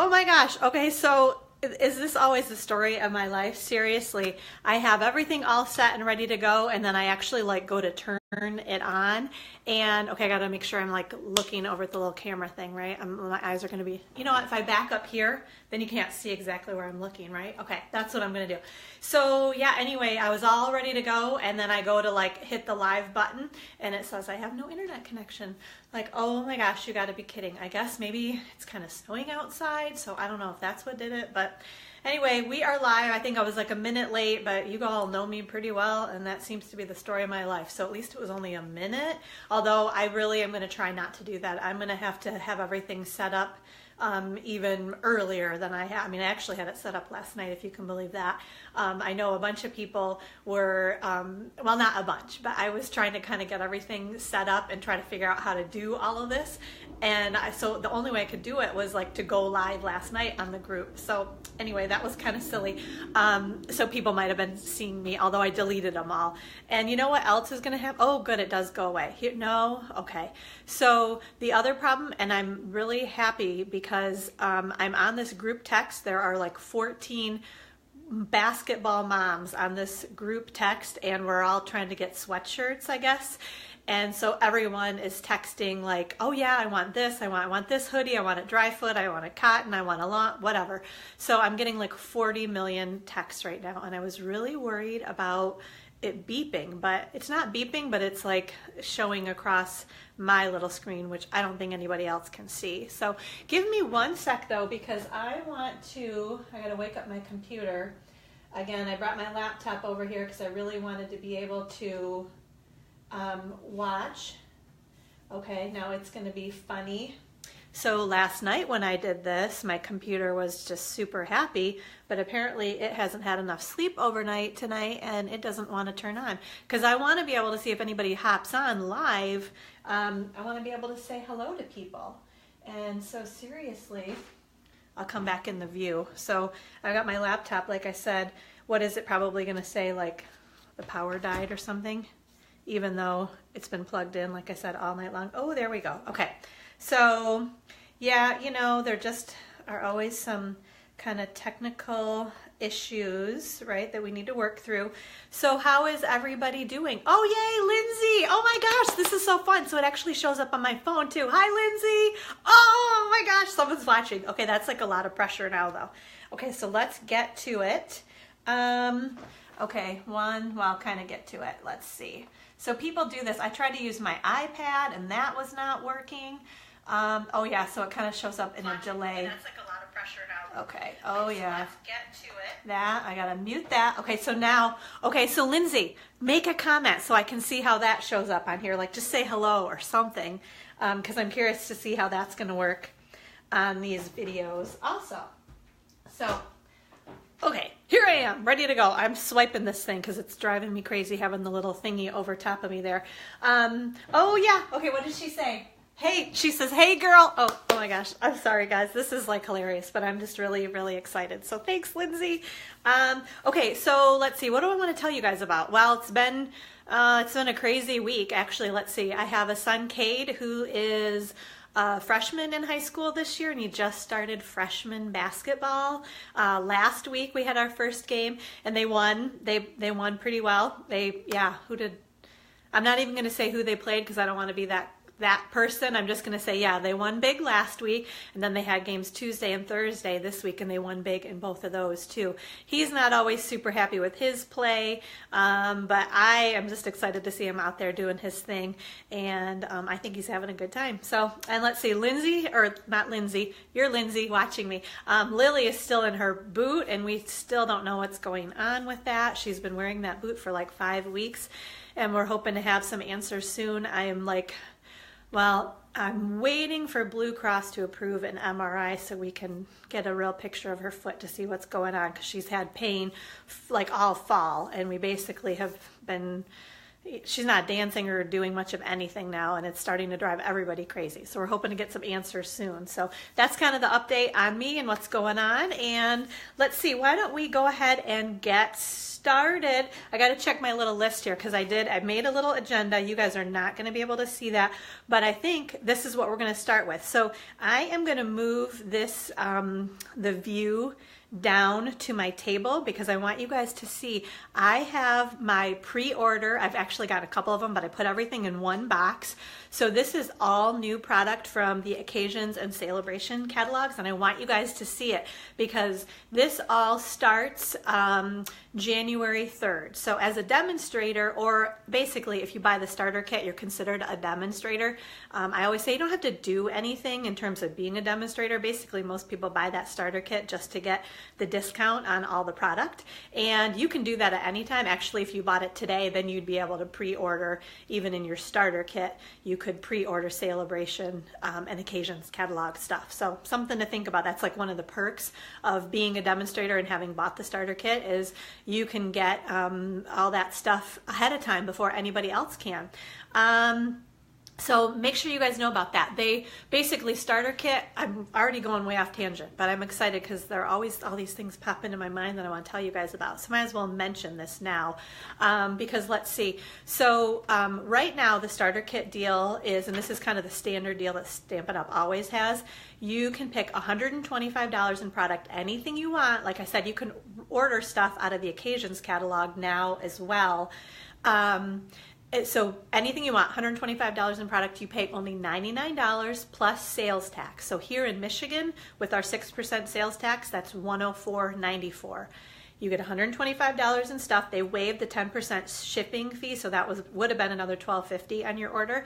Oh my gosh. Okay, so is this always the story of my life? Seriously, I have everything all set and ready to go, and then I actually like go to turn it on, and okay, I gotta make sure I'm like looking over at the little camera thing, right? My eyes are gonna be, you know what, if I back up here, then you can't see exactly where I'm looking, right? Okay, that's what I'm gonna do. So yeah, anyway, I was all ready to go, and then I go to like hit the live button, and it says I have no internet connection. Like, oh my gosh, you gotta be kidding. I guess maybe it's kind of snowing outside, so I don't know if that's what did it, but anyway, we are live. I think I was like a minute late, but you all know me pretty well, and that seems to be the story of my life. So at least it was only a minute, although I really am going to try not to do that. I'm going to have everything set up even earlier than I have. I mean, I actually had it set up last night, if you can believe that. I know a bunch of people were, well, not a bunch, but I was trying to kind of get everything set up and try to figure out how to do all of this. And so the only way I could do it was like to go live last night on the group. So anyway, that was kind of silly. So people might have been seeing me, although I deleted them all. And you know what else is going to happen? Oh, good, it does go away. Here, no? Okay. So the other problem, and I'm really happy because I'm on this group text. There are like 14 basketball moms on this group text, and we're all trying to get sweatshirts, I guess. And so everyone is texting like, oh yeah, I want this, I want this hoodie, I want it dry foot, I want it cotton, I want a long, whatever. So I'm getting like 40 million texts right now, and I was really worried about it beeping, but it's not beeping, but it's like showing across my little screen, which I don't think anybody else can see. So give me one sec though, because I gotta wake up my computer. Again, I brought my laptop over here because I really wanted to be able to watch. Okay, now it's going to be funny. So last night when I did this, my computer was just super happy, but apparently it hasn't had enough sleep overnight tonight, and it doesn't want to turn on. Because I want to be able to see if anybody hops on live. I want to be able to say hello to people. And so seriously, I'll come back in the view. So I got my laptop, like I said. What is it probably going to say, like the power died or something? Even though it's been plugged in, like I said, all night long. Oh, there we go. Okay. So, yeah, you know, there just are always some kind of technical issues, right, that we need to work through. So how is everybody doing? Oh, yay, Lindsay. Oh, my gosh, this is so fun. So it actually shows up on my phone, too. Hi, Lindsay. Oh, my gosh, someone's watching. Okay, that's like a lot of pressure now, though. Okay, so let's get to it. Okay, well, I'll kind of get to it. Let's see. So people do this. I tried to use my iPad, and that was not working. Oh, yeah, so it kind of shows up in a delay. That's like a lot of pressure now. Okay, oh, yeah. So let's get to it. That, I got to mute that. Okay, so now, okay, so Lindsay, make a comment so I can see how that shows up on here. Like, just say hello or something, because I'm curious to see how that's going to work on these videos also. So, okay, here I am, ready to go. I'm swiping this thing because it's driving me crazy having the little thingy over top of me there. Oh yeah, okay, what did she say? Hey, she says, hey girl. Oh my gosh, I'm sorry guys. This is like hilarious, but I'm just really, really excited. So thanks, Lindsay. Okay, so let's see, what do I want to tell you guys about? Well, it's been a crazy week, actually. Let's see, I have a son, Cade, who is freshman in high school this year, and he just started freshman basketball. Last week we had our first game, and they won. They won pretty well. I'm not even going to say who they played because I don't want to be that person. I'm just going to say, yeah, they won big last week, and then they had games Tuesday and Thursday this week, and they won big in both of those too. He's not always super happy with his play, but I am just excited to see him out there doing his thing, and I think he's having a good time. So, and let's see, Lindsay, or not Lindsay, you're Lindsay watching me. Lily is still in her boot, and we still don't know what's going on with that. She's been wearing that boot for like 5 weeks, and we're hoping to have some answers soon. I am like, well, I'm waiting for Blue Cross to approve an MRI so we can get a real picture of her foot to see what's going on, because she's had pain like all fall, and we basically have been she's not dancing or doing much of anything now, and it's starting to drive everybody crazy. So we're hoping to get some answers soon. So that's kind of the update on me and what's going on. And let's see, why don't we go ahead and get started. I got to check my little list here because I made a little agenda. You guys are not going to be able to see that, but I think this is what we're going to start with. So I am going to move this, the view down to my table because I want you guys to see I have my pre-order. I've actually got a couple of them, but I put everything in one box. So this is all new product from the Occasions and Celebration catalogs, and I want you guys to see it because this all starts January 3rd. So as a demonstrator, or basically if you buy the starter kit, you're considered a demonstrator. I always say you don't have to do anything in terms of being a demonstrator. Basically, most people buy that starter kit just to get the discount on all the product, and you can do that at any time. Actually, if you bought it today, then you'd be able to pre-order even in your starter kit. You could pre-order Celebration and Occasions catalog stuff. So something to think about. That's like one of the perks of being a demonstrator and having bought the starter kit is you can get all that stuff ahead of time before anybody else can. So make sure you guys know about that. They basically starter kit, I'm already going way off tangent, but I'm excited because there are always all these things pop into my mind that I want to tell you guys about. So I might as well mention this now because let's see. So right now the starter kit deal is, and this is kind of the standard deal that Stampin' Up! Always has, you can pick $125 in product, anything you want. Like I said, you can order stuff out of the Occasions catalog now as well. So anything you want, $125 in product, you pay only $99 plus sales tax. So here in Michigan, with our 6% sales tax, that's $104.94. You get $125 in stuff. They waived the 10% shipping fee, so that would have been another $12.50 on your order.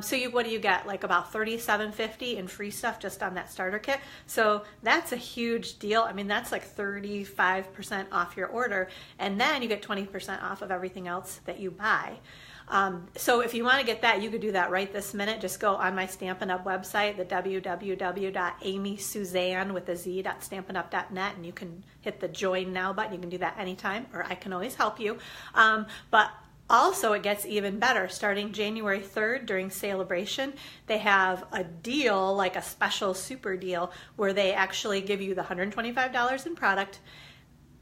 So what do you get? Like about $37.50 in free stuff just on that starter kit. So that's a huge deal. I mean, that's like 35% off your order, and then you get 20% off of everything else that you buy. So if you want to get that, you could do that right this minute. Just go on my Stampin' Up! Website, the www.amysuzanne with a z.stampinup.net, and you can hit the join now button. You can do that anytime, or I can always help you. But also, it gets even better. Starting January 3rd during Celebration, they have a deal, like a special super deal, where they actually give you the $125 in product,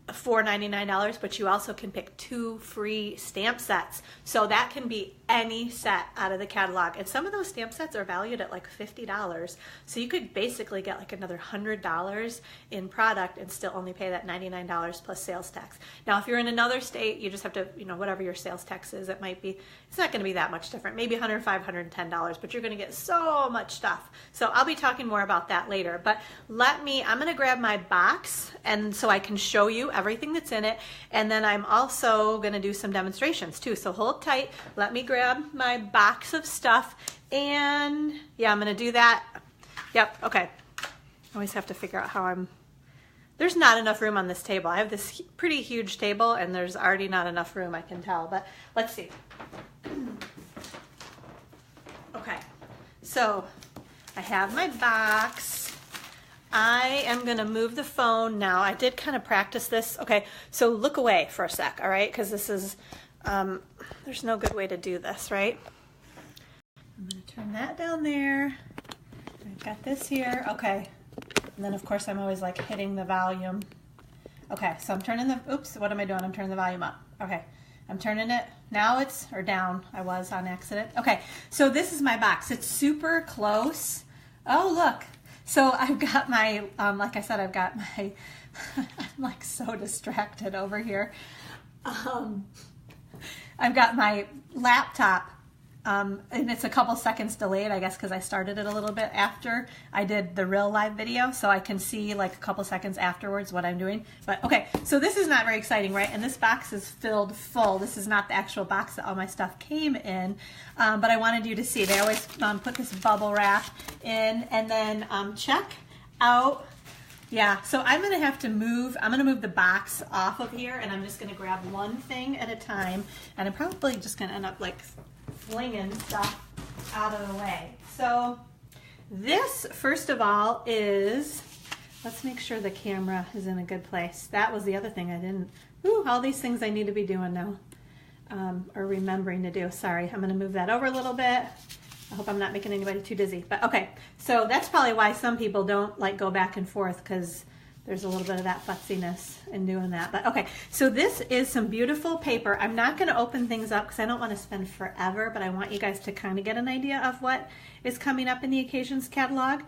$499, but you also can pick 2 free stamp sets. So that can be any set out of the catalog. And some of those stamp sets are valued at like $50. So you could basically get like another $100 in product and still only pay that $99 plus sales tax. Now, if you're in another state, you just have to, whatever your sales tax is, it's not going to be that much different. Maybe $105, $110, but you're going to get so much stuff. So I'll be talking more about that later. But I'm going to grab my box, and so I can show you everything that's in it, and then I'm also going to do some demonstrations too. So hold tight. Let me grab my box of stuff, and yeah, I'm going to do that. Yep, okay. I always have to figure out there's not enough room on this table. I have this pretty huge table, and there's already not enough room, I can tell, but let's see. Okay, so I have my box. I am going to move the phone now. I did kind of practice this. Okay, so look away for a sec, all right? Because this is, there's no good way to do this, right? I'm going to turn that down there. I've got this here. Okay. And then, of course, I'm always like hitting the volume. Okay, so I'm turning oops, what am I doing? I'm turning the volume up. Okay, I'm turning it. Now or down. I was on accident. Okay, so this is my box. It's super close. Oh, look. So I've got my, like I said, I've got my, I'm like so distracted over here. I've got my laptop, and it's a couple seconds delayed, I guess, because I started it a little bit after I did the real live video, so I can see like a couple seconds afterwards what I'm doing. But okay, so this is not very exciting, right? And this box is filled full. This is not the actual box that all my stuff came in, but I wanted you to see. They always put this bubble wrap in, and then check out. Yeah, so I'm going to move the box off of here, and I'm just going to grab one thing at a time, and I'm probably just going to end up like flinging stuff out of the way. So this, first of all, is, let's make sure the camera is in a good place. That was the other thing I didn't, all these things I need to be doing now. or remembering to do. Sorry, I'm going to move that over a little bit. I hope I'm not making anybody too dizzy. But okay, so that's probably why some people don't like go back and forth, because there's a little bit of that futziness in doing that. But okay, so this is some beautiful paper. I'm not going to open things up because I don't want to spend forever, but I want you guys to kind of get an idea of what is coming up in the Occasions catalog.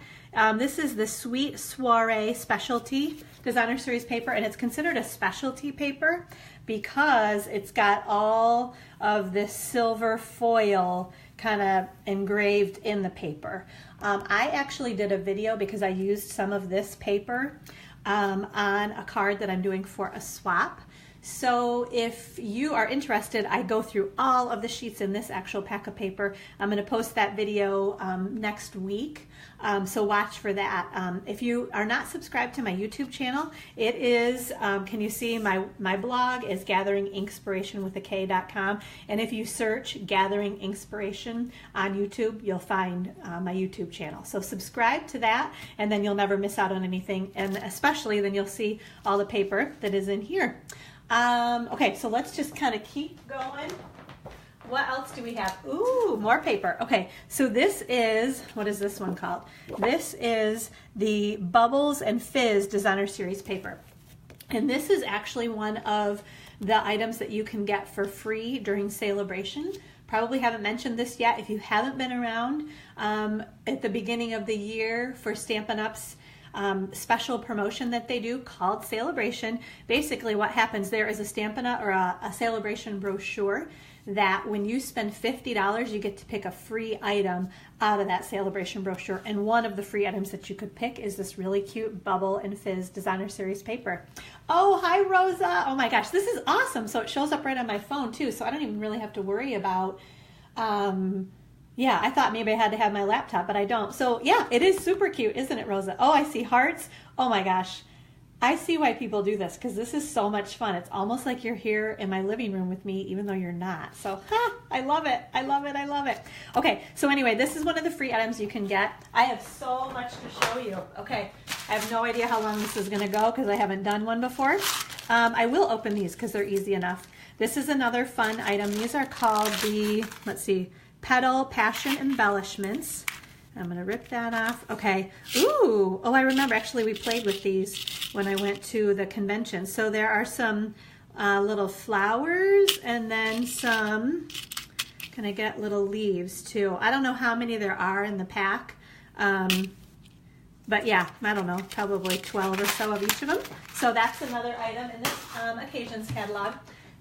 This is the Sweet Soiree Specialty Designer Series paper, and it's considered a specialty paper because it's got all of this silver foil kind of engraved in the paper. I actually did a video because I used some of this paper on a card that I'm doing for a swap. So if you are interested, I go through all of the sheets in this actual pack of paper. I'm going to post that video next week, so watch for that. If you are not subscribed to my YouTube channel, it is, can you see my blog is gatheringinkspiration.com, and if you search Gathering Inkspiration on YouTube, you'll find my YouTube channel. So subscribe to that, and then you'll never miss out on anything, and especially then you'll see all the paper that is in here. Okay, so let's just kind of keep going. What else do we have? Ooh, more paper. Okay, so this is, what is this one called? This is the Bubbles and Fizz Designer Series paper. And this is actually one of the items that you can get for free during Celebration. Probably haven't mentioned this yet. If you haven't been around at the beginning of the year for Stampin' Up's special promotion that they do called Celebration. Basically what happens, there is a Stampin' Up or a Celebration brochure that when you spend $50, you get to pick a free item out of that Celebration brochure. And one of the free items that you could pick is this really cute Bubble and Fizz Designer Series paper. Oh, hi Rosa. Oh my gosh, this is awesome. So it shows up right on my phone too. So I don't even really have to worry about, yeah, I thought maybe I had to have my laptop, but I don't. So yeah, it is super cute, isn't it, Rosa? Oh, I see hearts. Oh my gosh. I see why people do this, because this is so much fun. It's almost like you're here in my living room with me, even though you're not. So I love it. I love it. I love it. Okay, so anyway, this is one of the free items you can get. I have so much to show you. Okay, I have no idea how long this is going to go because I haven't done one before. I will open these because they're easy enough. This is another fun item. These are called the, let's see, Petal Passion Embellishments. I'm going to rip that off. Okay. Ooh. Oh, I remember actually we played with these when I went to the convention. So there are some little flowers and then some, can I get little leaves too? I don't know how many there are in the pack. But yeah, I don't know, probably 12 or so of each of them. So that's another item in this Occasions catalog.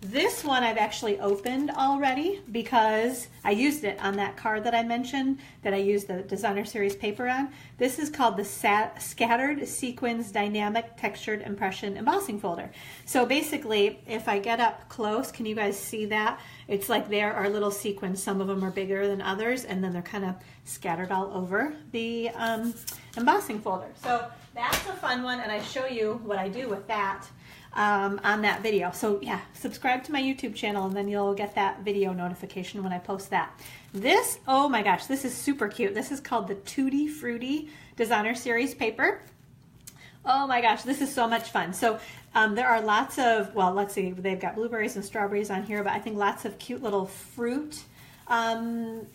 This one I've actually opened already because I used it on that card that I mentioned that I used the Designer Series paper on. This is called the Scattered Sequins Dynamic Textured Impression Embossing Folder. So basically, if I get up close, can you guys see that? It's like there are little sequins. Some of them are bigger than others, and then they're kind of scattered all over the embossing folder. So that's a fun one, and I show you what I do with that on that video. So yeah, subscribe to my YouTube channel and then you'll get that video notification when I post that. This, oh my gosh, this is super cute. This is called the Tutti Frutti Designer Series paper. Oh my gosh, this is so much fun. So there are lots of, well, let's see, they've got blueberries and strawberries on here, but I think lots of cute little fruit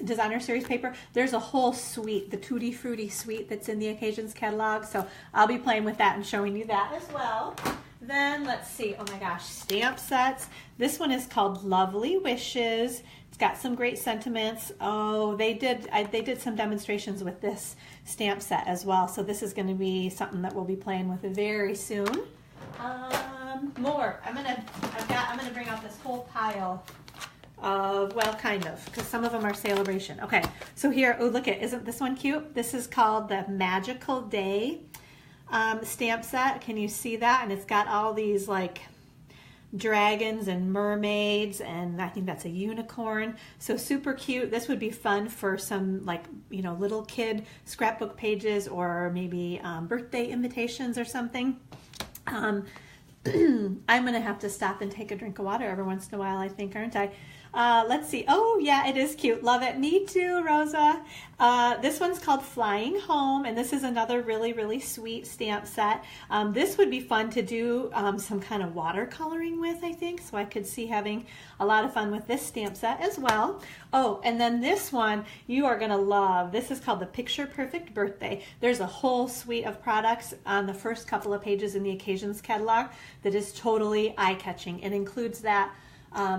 Designer Series paper. There's a whole suite, the Tutti Frutti suite that's in the Occasions catalog. So I'll be playing with that and showing you that as well. Then let's see, oh my gosh, stamp sets. This one is called Lovely Wishes. It's got some great sentiments. Oh, they did some demonstrations with this stamp set as well. So this is going to be something that we'll be playing with very soon. More. I'm gonna bring out this whole pile of, well, kind of, because some of them are Celebration. Okay, so here, oh look at, isn't this one cute? This is called the Magical Day stamp set. Can you see that? And it's got all these like dragons and mermaids, and I think that's a unicorn. So super cute. This would be fun for some, like, you know, little kid scrapbook pages or maybe birthday invitations or something. I'm gonna have to stop and take a drink of water every once in a while, I think, aren't I? Let's see. Oh, yeah, it is cute. Love it. Me too, Rosa. This one's called Flying Home, and this is another really, really sweet stamp set. This would be fun to do some kind of watercoloring with, I think, so I could see having a lot of fun with this stamp set as well. Oh, and then this one you are going to love. This is called the Picture Perfect Birthday. There's a whole suite of products on the first couple of pages in the Occasions catalog that is totally eye-catching. It includes that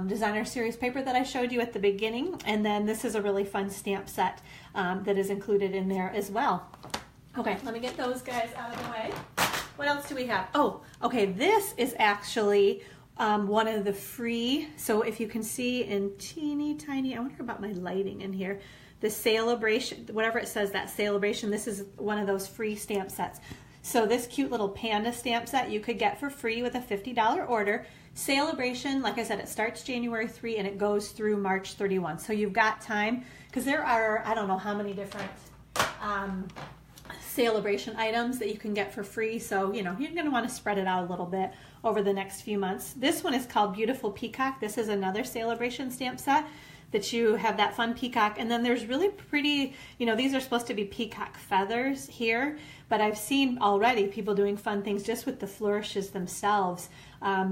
designer series paper that I showed you at the beginning, and then this is a really fun stamp set that is included in there as well. Okay, let me get those guys out of the way. What else do we have? Oh, okay, this is actually one of the free, so if you can see in teeny tiny, I wonder about my lighting in here, the Celebration, whatever it says, that Celebration, this is one of those free stamp sets. So this cute little panda stamp set you could get for free with a $50 order. Celebration, like I said, it starts January 3 and it goes through March 31. So you've got time, because there are, I don't know how many different Celebration items that you can get for free. So, you know, you're going to want to spread it out a little bit over the next few months. This one is called Beautiful Peacock. This is another Celebration stamp set that you have that fun peacock. And then there's really pretty, you know, these are supposed to be peacock feathers here, but I've seen already people doing fun things just with the flourishes themselves.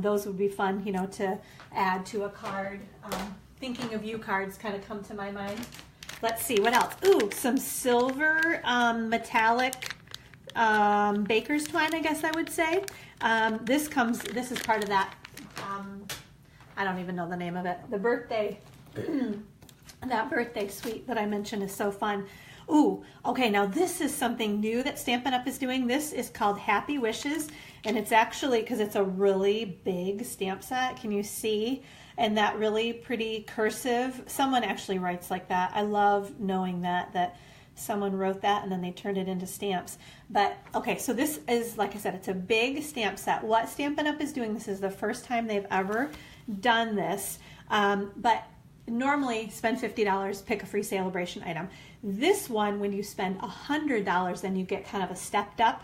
Those would be fun, you know, to add to a card. Thinking of you cards kind of come to my mind. Let's see, what else? Ooh, some silver metallic baker's twine, I guess I would say. This is part of that, I don't even know the name of it, the birthday, that birthday suite that I mentioned is so fun. Ooh, okay, now this is something new that Stampin' Up! Is doing. This is called Happy Wishes, and it's actually, because it's a really big stamp set, can you see? And that really pretty cursive, someone actually writes like that. I love knowing that someone wrote that and then they turned it into stamps. But okay, so this is, like I said, it's a big stamp set. What Stampin' Up! Is doing, this is the first time they've ever done this, but normally spend $50, pick a free Celebration item. This one, when you spend $100, then you get kind of a stepped up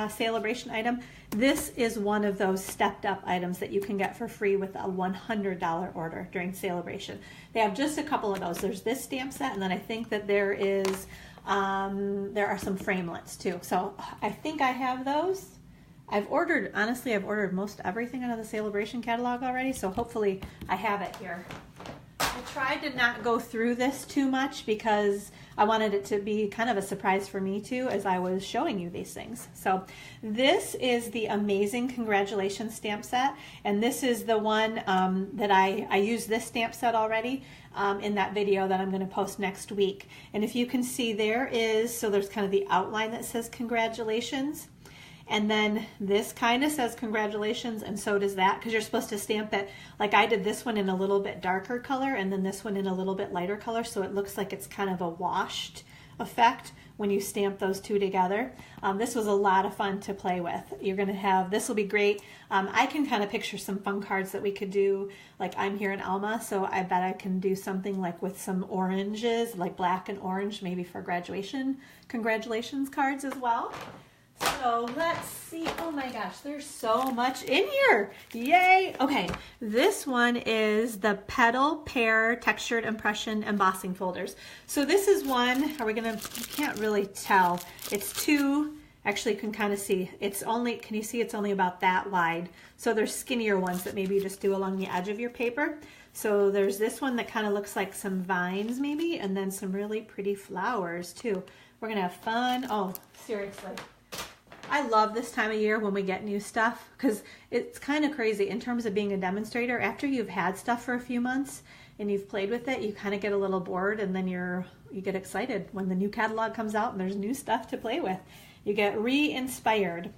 Celebration item. This is one of those stepped up items that you can get for free with a $100 order during Celebration. They have just a couple of those. There's this stamp set, and then I think that there are some framelits too. So I think I have those. Honestly, I've ordered most everything out of the Celebration catalog already, so hopefully I have it here. I tried to not go through this too much because I wanted it to be kind of a surprise for me too as I was showing you these things. So this is the Amazing Congratulations stamp set, and this is the one that I used this stamp set already in that video that I'm going to post next week. And if you can see, there's kind of the outline that says congratulations. And then this kind of says congratulations, and so does that, because you're supposed to stamp it, like I did this one in a little bit darker color and then this one in a little bit lighter color, so it looks like it's kind of a washed effect when you stamp those two together. This was a lot of fun to play with. You're going to have, this will be great. I can kind of picture some fun cards that we could do, like I'm here in Alma, so I bet I can do something like with some oranges, like black and orange, maybe for graduation congratulations cards as well. So let's see. Oh my gosh, there's so much in here. Yay. Okay, this one is the Petal Pear Textured Impression Embossing Folders. So this is one, you can't really tell. It's two, actually you can kind of see. Can you see it's only about that wide? So there's skinnier ones that maybe you just do along the edge of your paper. So there's this one that kind of looks like some vines maybe, and then some really pretty flowers too. We're gonna have fun. Oh, seriously. I love this time of year when we get new stuff, because it's kind of crazy in terms of being a demonstrator. After you've had stuff for a few months and you've played with it, you kind of get a little bored, and then you get excited when the new catalog comes out and there's new stuff to play with. You get re-inspired.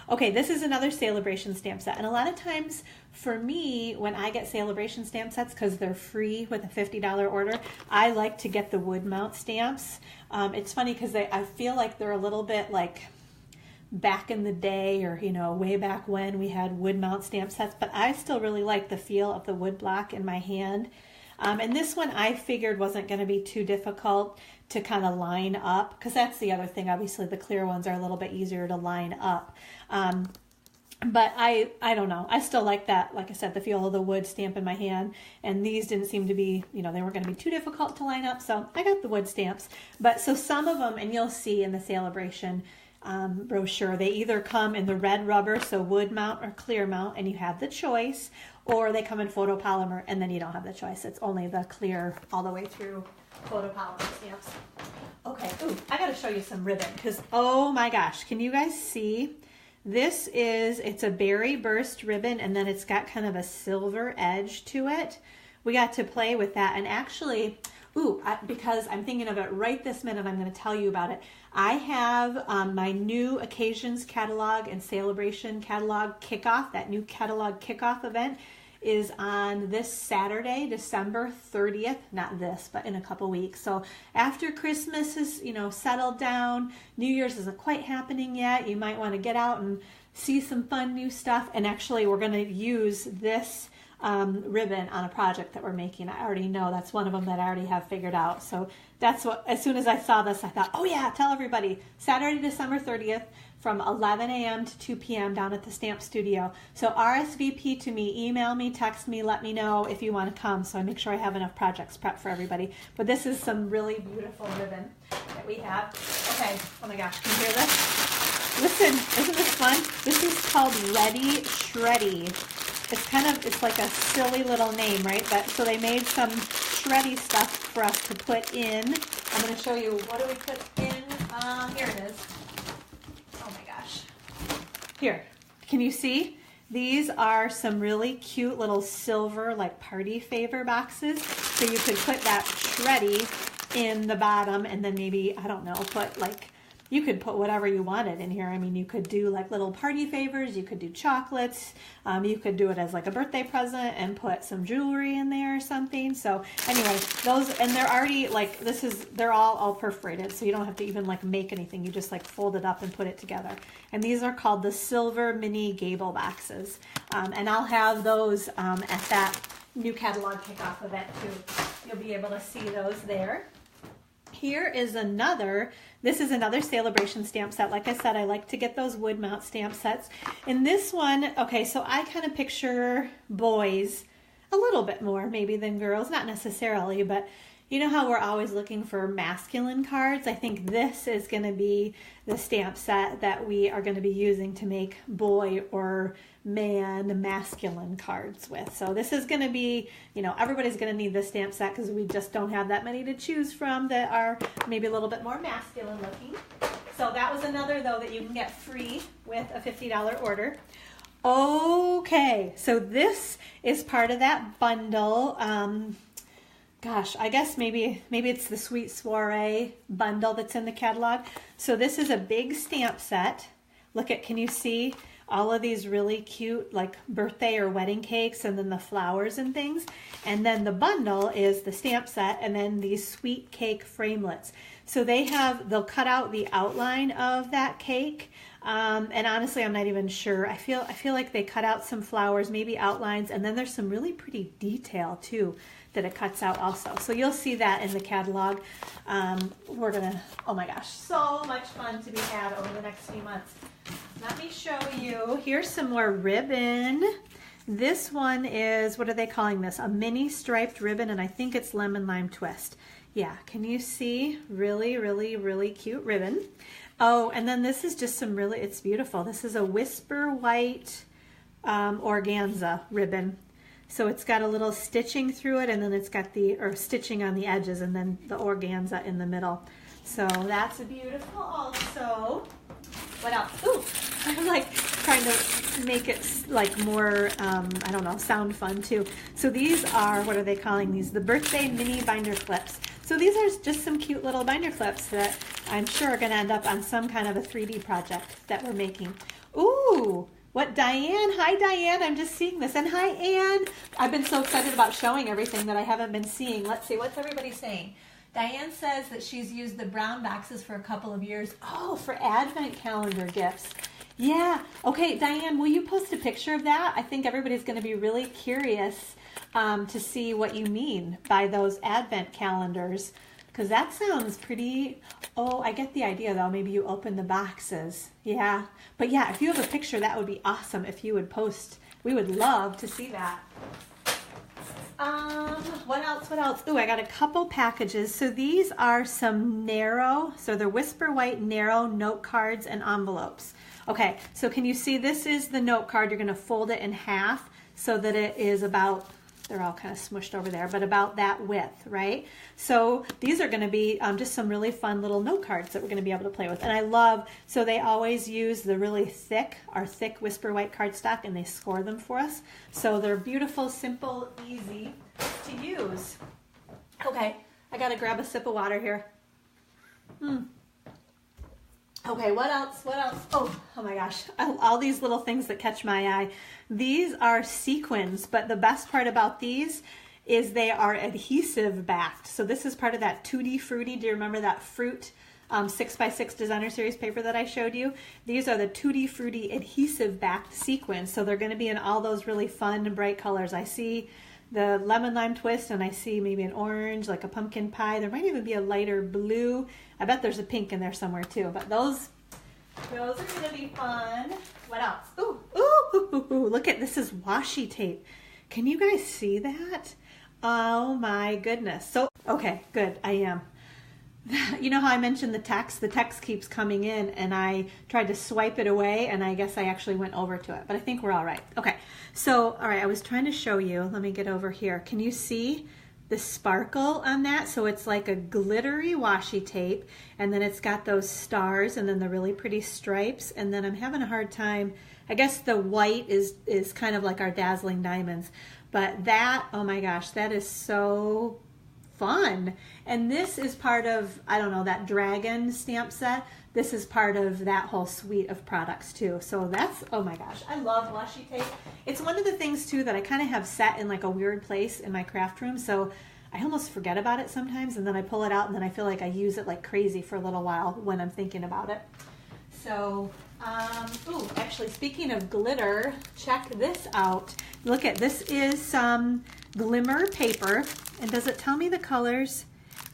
Okay, this is another Celebration stamp set, and a lot of times for me, when I get Celebration stamp sets, because they're free with a $50 order, I like to get the wood mount stamps. It's funny because I feel like they're a little bit like back in the day, or way back when we had wood mount stamp sets, but I still really like the feel of the wood block in my hand. And this one I figured wasn't going to be too difficult to kind of line up, because that's the other thing. Obviously the clear ones are a little bit easier to line up. But I don't know. I still like that, like I said, the feel of the wood stamp in my hand. And these didn't seem to be, they weren't going to be too difficult to line up. So I got the wood stamps. But so some of them, and you'll see in the Celebration brochure, they either come in the red rubber, so wood mount or clear mount, and you have the choice, or they come in photopolymer, and then you don't have the choice. It's only the clear all the way through photopolymer stamps. Okay, I got to show you some ribbon because, oh my gosh, can you guys see? It's a berry burst ribbon, and then it's got kind of a silver edge to it. We got to play with that, and actually, because I'm thinking of it right this minute, I'm going to tell you about it. I have my new Occasions catalog and Celebration catalog kickoff. That new catalog kickoff event is on this Saturday, December 30th. Not this, but in a couple weeks. So after Christmas is, settled down, New Year's isn't quite happening yet. You might want to get out and see some fun new stuff. And actually, we're going to use this ribbon on a project that we're making. I already know that's one of them that I already have figured out. So that's what, as soon as I saw this, I thought, oh yeah, tell everybody. Saturday, December 30th from 11 a.m. to 2 p.m. down at the Stamp Studio. So RSVP to me, email me, text me, let me know if you want to come so I make sure I have enough projects prepped for everybody. But this is some really beautiful ribbon that we have. Okay, oh my gosh, can you hear this? Listen, isn't this fun? This is called Ready Shreddy. It's like a silly little name, right? But so they made some shreddy stuff for us to put in. I'm going to show you, what do we put in? Here it is. Oh my gosh. Here, can you see? These are some really cute little silver, like party favor boxes. So you could put that shreddy in the bottom and then maybe, I don't know, you could put whatever you wanted in here. I mean, you could do like little party favors, you could do chocolates, you could do it as like a birthday present and put some jewelry in there or something. So anyway, those, and they're already like, they're all perforated, so you don't have to even like make anything. You just like fold it up and put it together. And these are called the Silver Mini Gable Boxes. And I'll have those at that new catalog kickoff event too. You'll be able to see those there. Here is this is another Celebration stamp set. Like I said, I like to get those wood mount stamp sets. In this one, okay, so I kind of picture boys a little bit more maybe than girls, not necessarily, but you know how we're always looking for masculine cards? I think this is going to be the stamp set that we are going to be using to make boy or man masculine cards with. So this is going to be, everybody's going to need this stamp set because we just don't have that many to choose from that are maybe a little bit more masculine looking. So that was another, though, that you can get free with a $50 order. Okay, so this is part of that bundle. Gosh, I guess maybe it's the Sweet Soiree bundle that's in the catalog. So this is a big stamp set. Can you see all of these really cute like birthday or wedding cakes and then the flowers and things? And then the bundle is the stamp set and then these sweet cake framelets. So they'll cut out the outline of that cake. And honestly, I'm not even sure. I feel like they cut out some flowers, maybe outlines, and then there's some really pretty detail too that it cuts out also. So you'll see that in the catalog. Oh my gosh, so much fun to be had over the next few months. Let me show you. Here's some more ribbon. This one is, what are they calling this? A mini striped ribbon, and I think it's lemon lime twist. Yeah, can you see? Really, really, really cute ribbon. Oh, and then this is just it's beautiful. This is a whisper white organza ribbon. So it's got a little stitching through it, and then it's got stitching on the edges, and then the organza in the middle. So that's beautiful also. What else? Ooh, I'm like trying to make it like more, I don't know, sound fun too. So these are, what are they calling these? The birthday mini binder clips. So these are just some cute little binder clips that I'm sure are going to end up on some kind of a 3D project that we're making. Ooh, what, Diane? Hi, Diane. I'm just seeing this. And hi, Anne. I've been so excited about showing everything that I haven't been seeing. Let's see. What's everybody saying? Diane says that she's used the brown boxes for a couple of years. Oh, for Advent calendar gifts. Yeah. Okay, Diane, will you post a picture of that? I think everybody's going to be really curious to see what you mean by those Advent calendars, because that sounds pretty, oh, I get the idea though. Maybe you open the boxes. Yeah. But yeah, if you have a picture, that would be awesome if you would post. We would love to see that. What else? What else? Ooh, I got a couple packages. So these are some narrow, so they're Whisper White narrow note cards and envelopes. Okay, so can you see this is the note card? You're going to fold it in half so that it is about, they're all kind of smushed over there, but about that width, right? So these are going to be just some really fun little note cards that we're going to be able to play with. And I love, so they always use the really thick, our thick Whisper White cardstock, and they score them for us. So they're beautiful, simple, easy to use. Okay, I got to grab a sip of water here. Okay, what else? What else? Oh my gosh, all these little things that catch my eye. These are sequins, but the best part about these is they are adhesive backed. So this is part of that Tutti Frutti. Do you remember that fruit 6x6 designer series paper that I showed you? These are the Tutti Frutti adhesive backed sequins. So they're going to be in all those really fun and bright colors. I see the lemon lime twist, and I see maybe an orange, like a pumpkin pie. There might even be a lighter blue. I bet there's a pink in there somewhere too, but those are gonna be fun. What else? Ooh, look at, this is washi tape. Can you guys see that? Oh my goodness. So, okay, good, I am. You know how I mentioned the text? The text keeps coming in and I tried to swipe it away and I guess I actually went over to it, but I think we're all right. Okay, so, all right, I was trying to show you. Let me get over here. Can you see the sparkle on that? So it's like a glittery washi tape, and then it's got those stars and then the really pretty stripes, and then I'm having a hard time. I guess the white is kind of like our dazzling diamonds, but that, oh my gosh, that is so fun. And this is part of, I don't know, that dragon stamp set. This is part of that whole suite of products too. So that's, oh my gosh, I love washi tape. It's one of the things too that I kind of have set in like a weird place in my craft room. So I almost forget about it sometimes, and then I pull it out and then I feel like I use it like crazy for a little while when I'm thinking about it. So, ooh, actually speaking of glitter, check this out. Look at, this is some glimmer paper, and does it tell me the colors?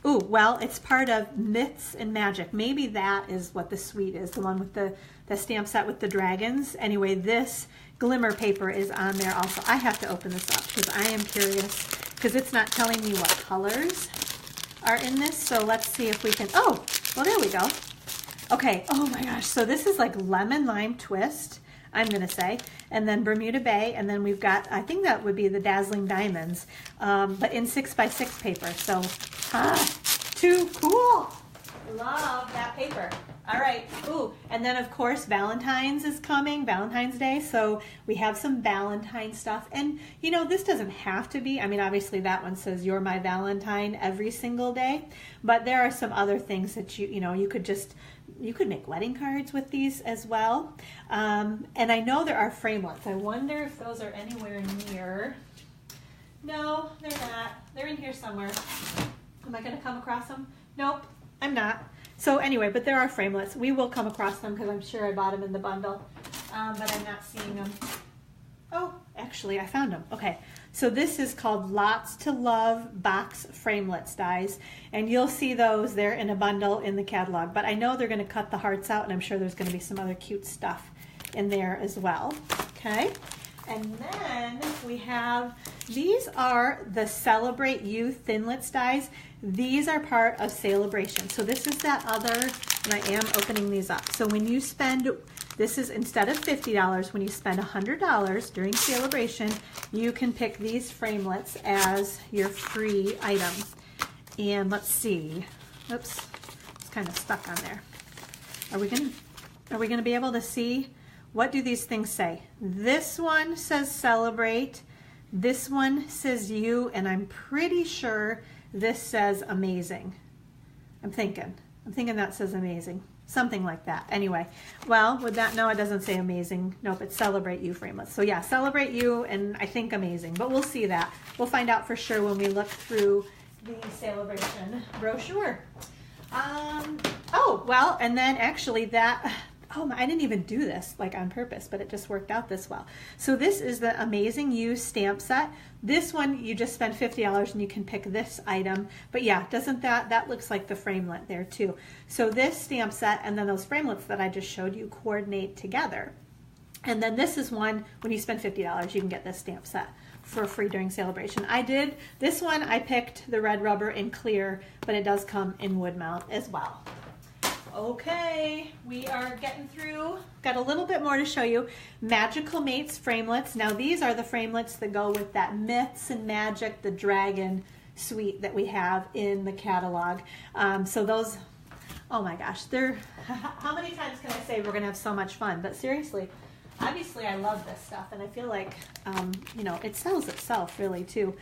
Ooh, well, it's part of Myths and Magic. Maybe that is what the suite is, the one with the stamp set with the dragons. Anyway, this glimmer paper is on there also. I have to open this up because I am curious, because it's not telling me what colors are in this. So let's see if we can, oh, well, there we go. Okay, oh my gosh, so this is like lemon lime twist, I'm gonna say, and then Bermuda Bay, and then we've got, I think that would be the dazzling diamonds, but in 6x6 paper. So, too cool. Love that paper. All right, ooh, and then of course Valentine's is coming, Valentine's Day, so we have some Valentine stuff. And you know, this doesn't have to be, I mean, obviously that one says you're my Valentine every single day, but there are some other things that you know, you could make wedding cards with these as well. And I know there are framelits. I wonder if those are anywhere near. No, they're not. They're in here somewhere. Am I going to come across them? Nope, I'm not. So anyway, but there are framelits. We will come across them because I'm sure I bought them in the bundle, but I'm not seeing them. Oh, actually I found them. Okay, so this is called Lots to Love Box Framelits dies, and you'll see those there in a bundle in the catalog, but I know they're going to cut the hearts out, and I'm sure there's going to be some other cute stuff in there as well. Okay, and then we have, these are the Celebrate You Thinlits dies. These are part of Celebration. So this is that other, and I am opening these up. So when you spend, this is instead of $50, when you spend $100 during Celebration, you can pick these framelits as your free item. And let's see, oops, it's kind of stuck on there. Are we gonna be able to see? What do these things say? This one says Celebrate, this one says You, and I'm pretty sure this says Amazing. I'm thinking that says Amazing. Something like that. Anyway, well, with that, no, it doesn't say Amazing. Nope, it's Celebrate You framelits. So yeah, Celebrate You and I think Amazing, but we'll see that. We'll find out for sure when we look through the Celebration brochure. Oh, well, and then actually that, Oh, I didn't even do this like on purpose, but it just worked out this well. So this is the Amazing You stamp set. This one, you just spend $50 and you can pick this item. But yeah, doesn't that looks like the framelit there too. So this stamp set and then those framelits that I just showed you coordinate together. And then this is one, when you spend $50, you can get this stamp set for free during celebration. I did, this one I picked the red rubber in clear, but it does come in wood mount as well. Okay, we are getting through. Got a little bit more to show you. Magical Mates framelits. Now these are the framelits that go with that Myths and Magic, the dragon suite that we have in the catalog. So those, oh my gosh, they're, how many times can I say we're gonna have so much fun? But seriously, obviously I love this stuff and I feel like, you know, it sells itself really too.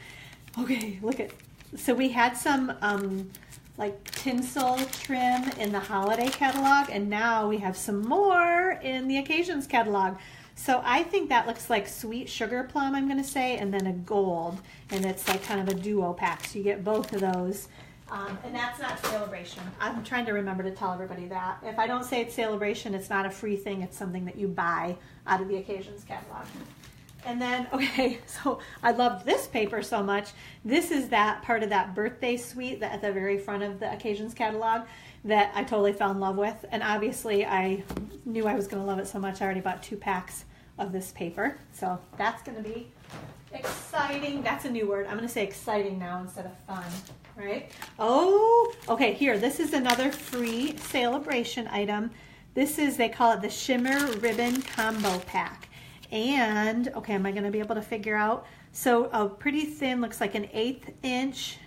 Okay, look at, so we had some like tinsel trim in the holiday catalog, and now we have some more in the occasions catalog. So I think that looks like sweet sugar plum, I'm gonna say, and then a gold, and it's like kind of a duo pack, so you get both of those. And that's not celebration. I'm trying to remember to tell everybody that. If I don't say it's celebration, it's not a free thing, it's something that you buy out of the occasions catalog. And then, okay, so I loved this paper so much. This is that part of that birthday suite that at the very front of the occasions catalog that I totally fell in love with. And obviously I knew I was gonna love it so much. I already bought 2 packs of this paper. So that's gonna be exciting. That's a new word. I'm gonna say exciting now instead of fun, right? Oh, okay, here, this is another free celebration item. This is, they call it the Shimmer Ribbon Combo Pack. And, okay, am I going to be able to figure out? So a pretty thin, looks like an 1/8 inch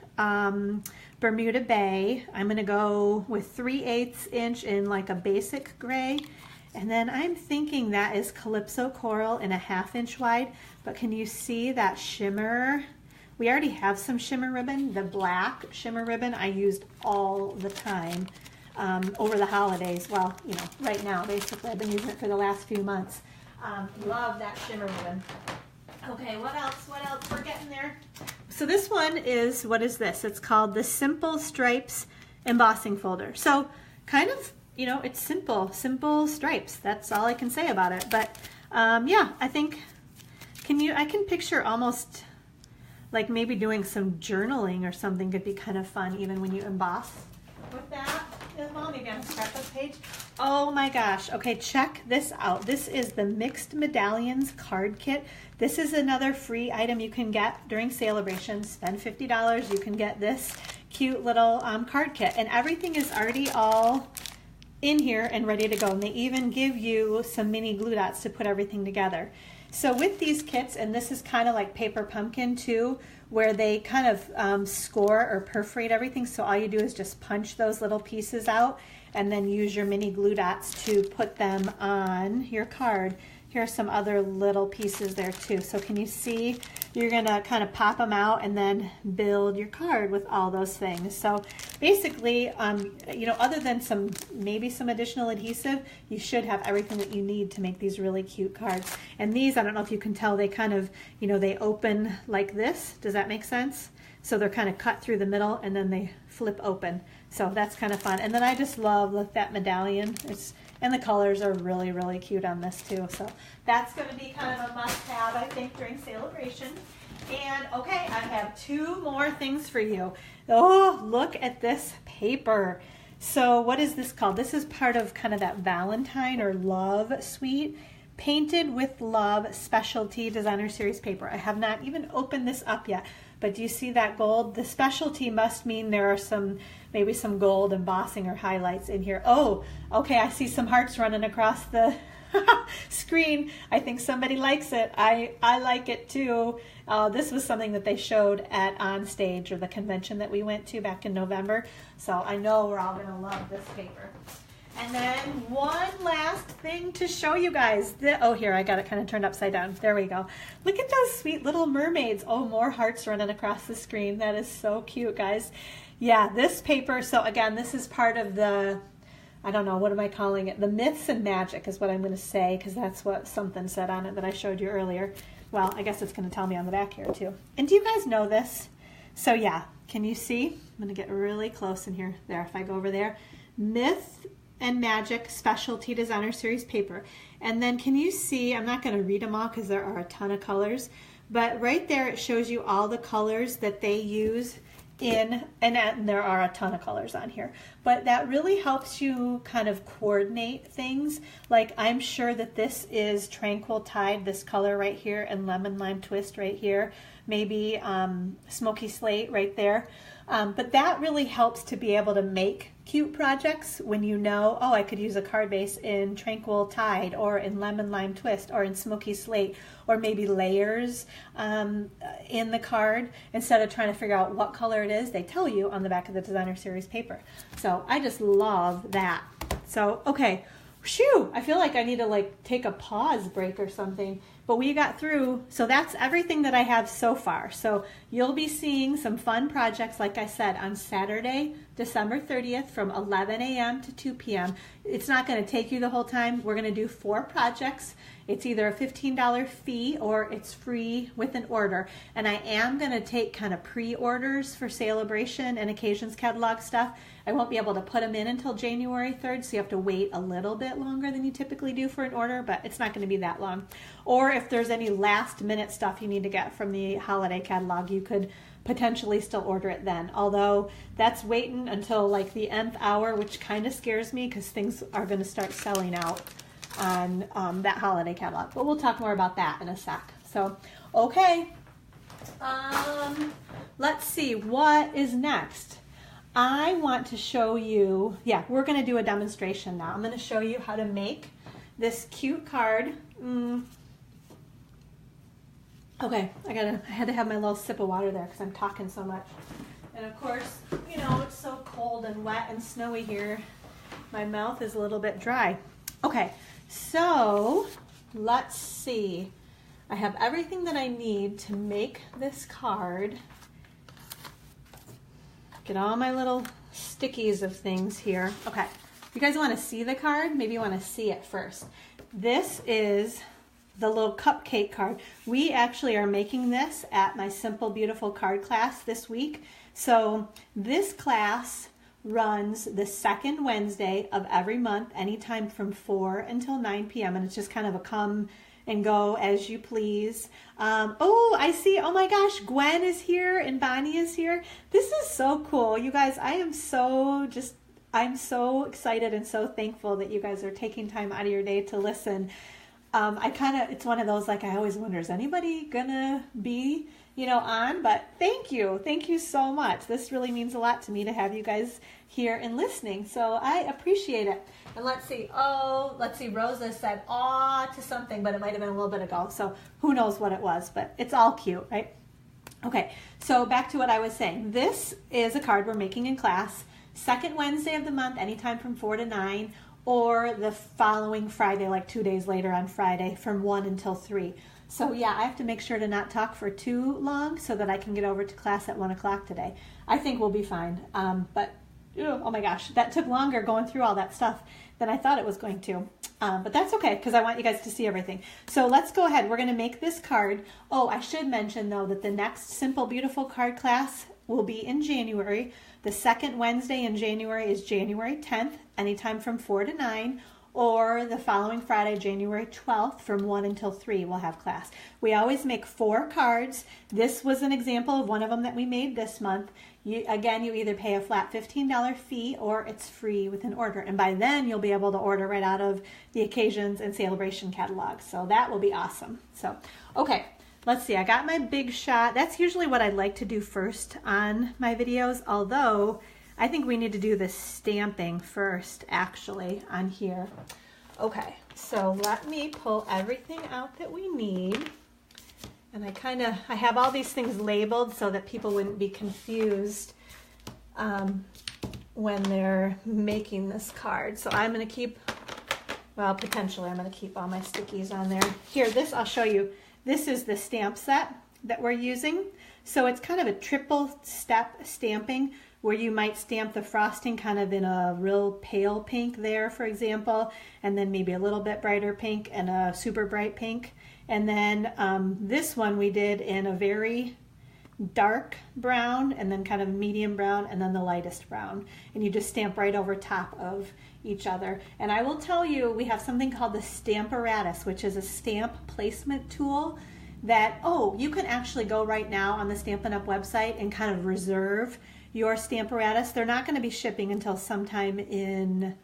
Bermuda Bay. I'm going to go with 3/8 inch in like a basic gray. And then I'm thinking that is Calypso Coral in a 1/2 inch wide. But can you see that shimmer? We already have some shimmer ribbon. The black shimmer ribbon I used all the time over the holidays. Well, you know, right now, basically. I've been using it for the last few months. Love that shimmer ribbon. Okay, what else? What else? We're getting there. So this one is, what is this? It's called the Simple Stripes Embossing Folder. So kind of, you know, it's simple stripes. That's all I can say about it. But yeah, I think, I can picture almost like maybe doing some journaling or something could be kind of fun even when you emboss with that as well, maybe on a scrapbook page. Oh my gosh, okay, check this out. This is the Mixed Medallions card kit. This is another free item you can get during celebration. Spend $50, you can get this cute little card kit, and everything is already all in here and ready to go, and they even give you some mini glue dots to put everything together. So with these kits, and this is kind of like Paper Pumpkin too, where they kind of score or perforate everything. So all you do is just punch those little pieces out and then use your mini glue dots to put them on your card. Here are some other little pieces there too. So can you see? You're gonna kind of pop them out and then build your card with all those things. So basically, you know, other than maybe some additional adhesive, you should have everything that you need to make these really cute cards. And these, I don't know if you can tell, they kind of, you know, they open like this. Does that make sense? So they're kind of cut through the middle and then they flip open. So that's kind of fun. And then I just love, look, that medallion. And the colors are really, really cute on this too. So that's going to be kind of a must-have, I think, during celebration. And okay, I have 2 more things for you. Oh, look at this paper. So what is this called? This is part of kind of that Valentine or Love suite. Painted with Love Specialty Designer Series paper. I have not even opened this up yet, but do you see that gold? The specialty must mean there are maybe some gold embossing or highlights in here. Oh, okay, I see some hearts running across the screen. I think somebody likes it. I like it too. This was something that they showed at On Stage, or the convention that we went to back in November. So I know we're all gonna love this paper. And then one last thing to show you guys. Oh, here, I got it kind of turned upside down. There we go. Look at those sweet little mermaids. Oh, more hearts running across the screen. That is so cute, guys. Yeah, this paper, so again, this is part of the, I don't know, what am I calling it? The Myths and Magic is what I'm going to say, because that's what something said on it that I showed you earlier. Well, I guess it's going to tell me on the back here, too. And do you guys know this? So, yeah, can you see? I'm going to get really close in here. There, if I go over there. and Magic Specialty Designer Series paper. And then can you see, I'm not going to read them all because there are a ton of colors, but right there it shows you all the colors that they use in, and there are a ton of colors on here, but that really helps you kind of coordinate things. Like I'm sure that this is Tranquil Tide, this color right here, and Lemon Lime Twist right here, maybe Smoky Slate right there. But that really helps to be able to make cute projects when you know, oh, I could use a card base in Tranquil Tide or in Lemon Lime Twist or in Smoky Slate, or maybe layers in the card. Instead of trying to figure out what color it is, they tell you on the back of the Designer Series paper. So I just love that. So, okay, phew, I feel like I need to like take a pause break or something. But we got through, so that's everything that I have so far. So you'll be seeing some fun projects, like I said, on Saturday, December 30th from 11 a.m. to 2 p.m. It's not going to take you the whole time. We're going to do 4 projects. It's either a $15 fee or it's free with an order. And I am going to take kind of pre-orders for Celebration and Occasions catalog stuff. I won't be able to put them in until January 3rd, so you have to wait a little bit longer than you typically do for an order, but it's not going to be that long. Or if there's any last minute stuff you need to get from the holiday catalog, you could potentially still order it then. Although that's waiting until like the nth hour, which kind of scares me because things are going to start selling out on that holiday catalog. But we'll talk more about that in a sec. So, okay. Let's see, what is next? I want to show you, we're going to do a demonstration now. I'm going to show you how to make this cute card. Okay, I had to have my little sip of water there because I'm talking so much. And of course, you know, it's so cold and wet and snowy here. My mouth is a little bit dry. Okay, so let's see. I have everything that I need to make this card. Get all my little stickies of things here. Okay, you guys want to see the card? Maybe you want to see it first. This is the little cupcake card. We actually are making this at my Simple Beautiful card class this week. So this class runs the second Wednesday of every month, anytime from 4 until 9 p.m. And it's just kind of a come and go as you please. Oh, I see. Oh my gosh, Gwen is here and Bonnie is here. This is so cool. You guys, I'm so excited and so thankful that you guys are taking time out of your day to listen. It's one of those, like, I always wonder, is anybody gonna be, on? But thank you so much. This really means a lot to me to have you guys here and listening. So I appreciate it. And let's see, Rosa said aw to something, but it might have been a little bit ago. So who knows what it was, but it's all cute, right? Okay, so back to what I was saying. This is a card we're making in class, second Wednesday of the month, anytime from 4 to 9, or the following Friday, like 2 days later on Friday, from 1 until 3. So yeah, I have to make sure to not talk for too long so that I can get over to class at 1 o'clock today. I think we'll be fine. But oh my gosh, that took longer going through all that stuff than I thought it was going to. But that's okay, because I want you guys to see everything. So let's go ahead. We're going to make this card. Oh, I should mention, though, that the next Simple Beautiful card class will be in January. The second Wednesday in January is January 10th, anytime from 4 to 9. Or the following Friday, January 12th, from 1 until 3, we'll have class. We always make 4 cards. This was an example of one of them that we made this month. You either pay a flat $15 fee or it's free with an order. And by then, you'll be able to order right out of the Occasions and Celebration catalog. So that will be awesome. So, okay, let's see. I got my big shot. That's usually what I like to do first on my videos, although I think we need to do the stamping first, actually, on here. Okay, so let me pull everything out that we need. And I have all these things labeled so that people wouldn't be confused when they're making this card. So I'm going to keep, well, potentially I'm going to keep all my stickies on there. Here, I'll show you. This is the stamp set that we're using. So it's kind of a triple step stamping, where you might stamp the frosting kind of in a real pale pink there, for example, and then maybe a little bit brighter pink and a super bright pink. And then this one we did in a very dark brown, and then kind of medium brown, and then the lightest brown. And you just stamp right over top of each other. And I will tell you, we have something called the Stamparatus, which is a stamp placement tool that, oh, you can actually go right now on the Stampin' Up! Website and kind of reserve your Stamparatus. They're not going to be shipping until sometime in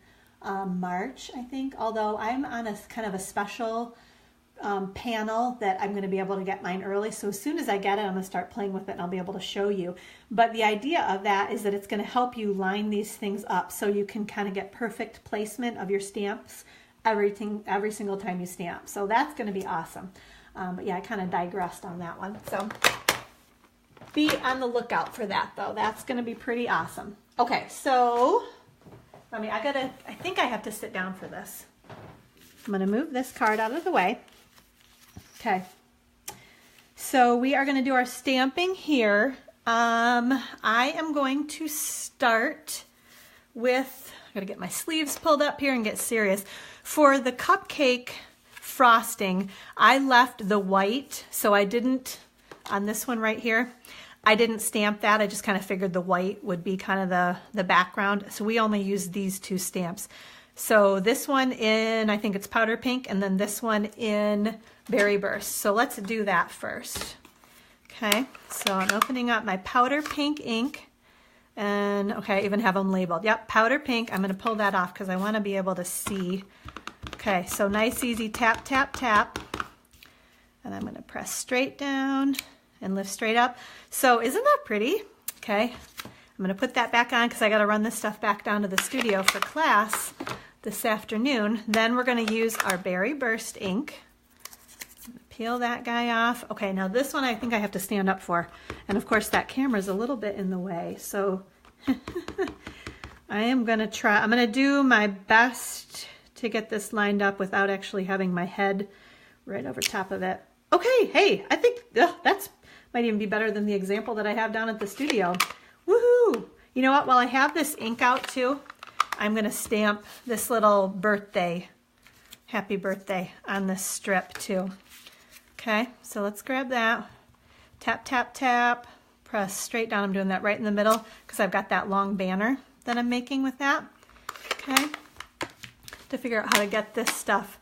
March, I think, although I'm on a kind of a special panel that I'm going to be able to get mine early. So as soon as I get it, I'm going to start playing with it and I'll be able to show you. But the idea of that is that it's going to help you line these things up so you can kind of get perfect placement of your stamps every single time you stamp. So that's going to be awesome. But yeah, I kind of digressed on that one. So be on the lookout for that though. That's going to be pretty awesome. Okay, so I think I have to sit down for this. I'm going to move this card out of the way. Okay, so we are going to do our stamping here. I am going to start with, I got to get my sleeves pulled up here and get serious. For the cupcake frosting, I left the white, so I didn't, on this one right here, I didn't stamp that. I just kind of figured the white would be kind of the background. So we only used these two stamps. So this one in, I think it's powder pink, and then this one in berry burst. So let's do that first. Okay, so I'm opening up my powder pink ink, and okay, I even have them labeled. Yep, powder pink. I'm going to pull that off because I want to be able to see. Okay, so nice, easy tap, tap, tap. And I'm going to press straight down and lift straight up. So isn't that pretty? Okay, I'm going to put that back on because I got to run this stuff back down to the studio for class this afternoon. Then we're going to use our berry burst ink. Peel that guy off. Okay, now this one I think I have to stand up for. And of course that camera's a little bit in the way. So I am going to try, I'm going to do my best to get this lined up without actually having my head right over top of it. Okay, hey, I think that's might even be better than the example that I have down at the studio. Woohoo! You know what, while I have this ink out too, I'm going to stamp this little birthday, happy birthday, on this strip too. Okay, so let's grab that. Tap, tap, tap. Press straight down. I'm doing that right in the middle because I've got that long banner that I'm making with that. Okay, to figure out how to get this stuff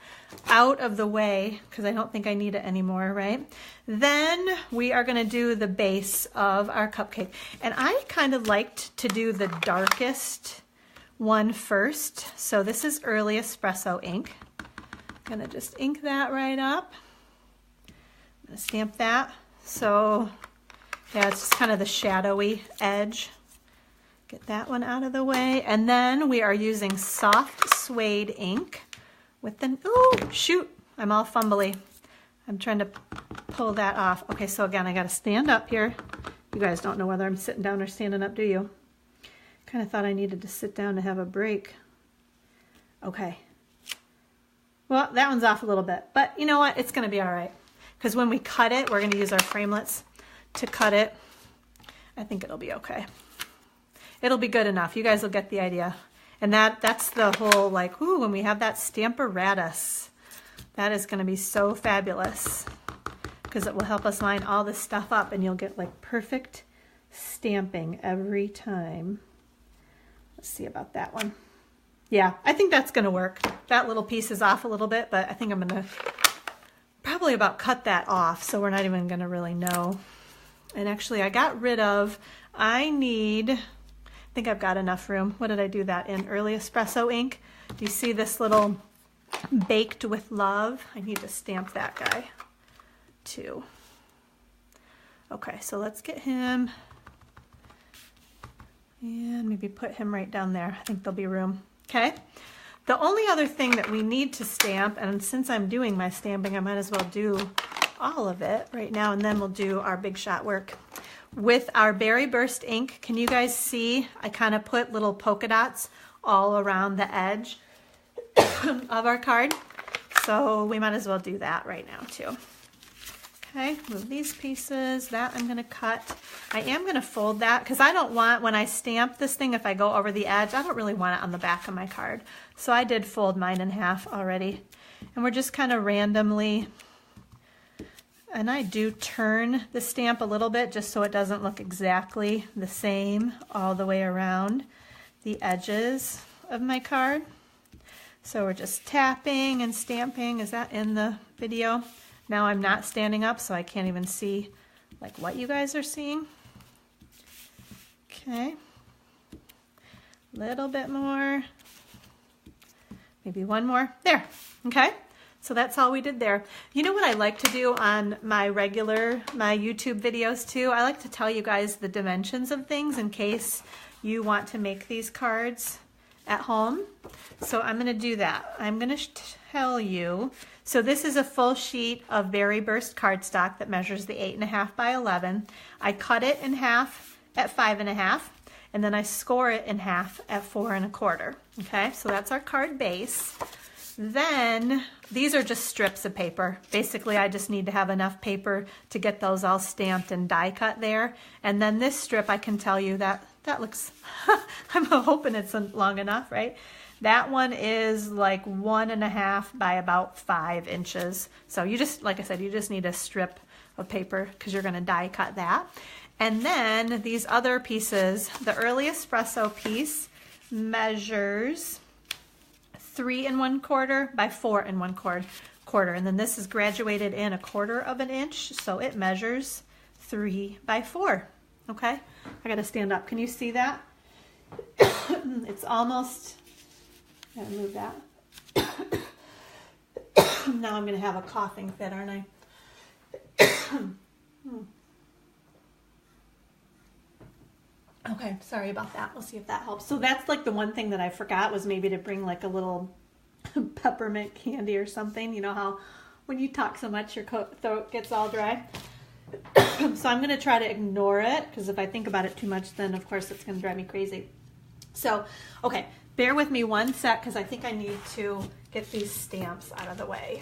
out of the way because I don't think I need it anymore, right? Then we are going to do the base of our cupcake. And I kind of liked to do the darkest one first. So this is early espresso ink. I'm going to just ink that right up. I'm going to stamp that. So yeah, it's just kind of the shadowy edge. Get that one out of the way. And then we are using soft suede ink with the, oh shoot, I'm all fumbly. I'm trying to pull that off. Okay, so again, I got to stand up here. You guys don't know whether I'm sitting down or standing up, do you? Kind of thought I needed to sit down to have a break. Okay. Well, that one's off a little bit, but you know what? It's going to be all right. Because when we cut it, we're going to use our framelits to cut it. I think it'll be okay. It'll be good enough. You guys will get the idea. And that's the whole, like, ooh, when we have that Stamparatus, that is going to be so fabulous because it will help us line all this stuff up and you'll get like perfect stamping every time. Let's see about that one. Yeah, I think that's going to work. That little piece is off a little bit, but I think I'm going to probably about cut that off so we're not even going to really know. And actually I got rid of, I think I've got enough room. What did I do that in? Early espresso ink. Do you see this little baked with love? I need to stamp that guy too. Okay, so let's get him and maybe put him right down there. I think there'll be room. Okay. The only other thing that we need to stamp, and since I'm doing my stamping, I might as well do all of it right now, and then we'll do our big shot work. With our Berry Burst ink, can you guys see I kind of put little polka dots all around the edge of our card? So we might as well do that right now too. Okay, move these pieces. That I'm going to cut. I am going to fold that because I don't want, when I stamp this thing, if I go over the edge, I don't really want it on the back of my card. So I did fold mine in half already. And we're just kind of randomly, and I do turn the stamp a little bit just so it doesn't look exactly the same all the way around the edges of my card. So we're just tapping and stamping. Is that in the video? Now I'm not standing up, so I can't even see like what you guys are seeing. Okay. Little bit more. Maybe one more. There. Okay. So that's all we did there. You know what I like to do on my YouTube videos too? I like to tell you guys the dimensions of things in case you want to make these cards at home. So I'm going to do that. I'm going to tell you. So this is a full sheet of Berry Burst cardstock that measures the 8.5 by 11. I cut it in half at 5.5, and then I score it in half at 4.25. Okay, so that's our card base. Then these are just strips of paper. Basically, I just need to have enough paper to get those all stamped and die cut there. And then this strip, I can tell you that looks, I'm hoping it's long enough, right? That one is like 1.5 by about 5 inches. So you just, like I said, you just need a strip of paper because you're gonna die cut that. And then these other pieces, the early espresso piece measures 3 1/4 by 4 1/4. And then this is graduated in 1/4 inch, so it measures 3 by 4. Okay, I gotta stand up. Can you see that? It's almost, I gotta move that. Now I'm gonna have a coughing fit, aren't I? Okay, sorry about that. We'll see if that helps. So that's like the one thing that I forgot was maybe to bring like a little peppermint candy or something. You know how when you talk so much your throat gets all dry. So I'm going to try to ignore it because if I think about it too much, then of course it's going to drive me crazy. So, okay, bear with me one sec because I think I need to get these stamps out of the way.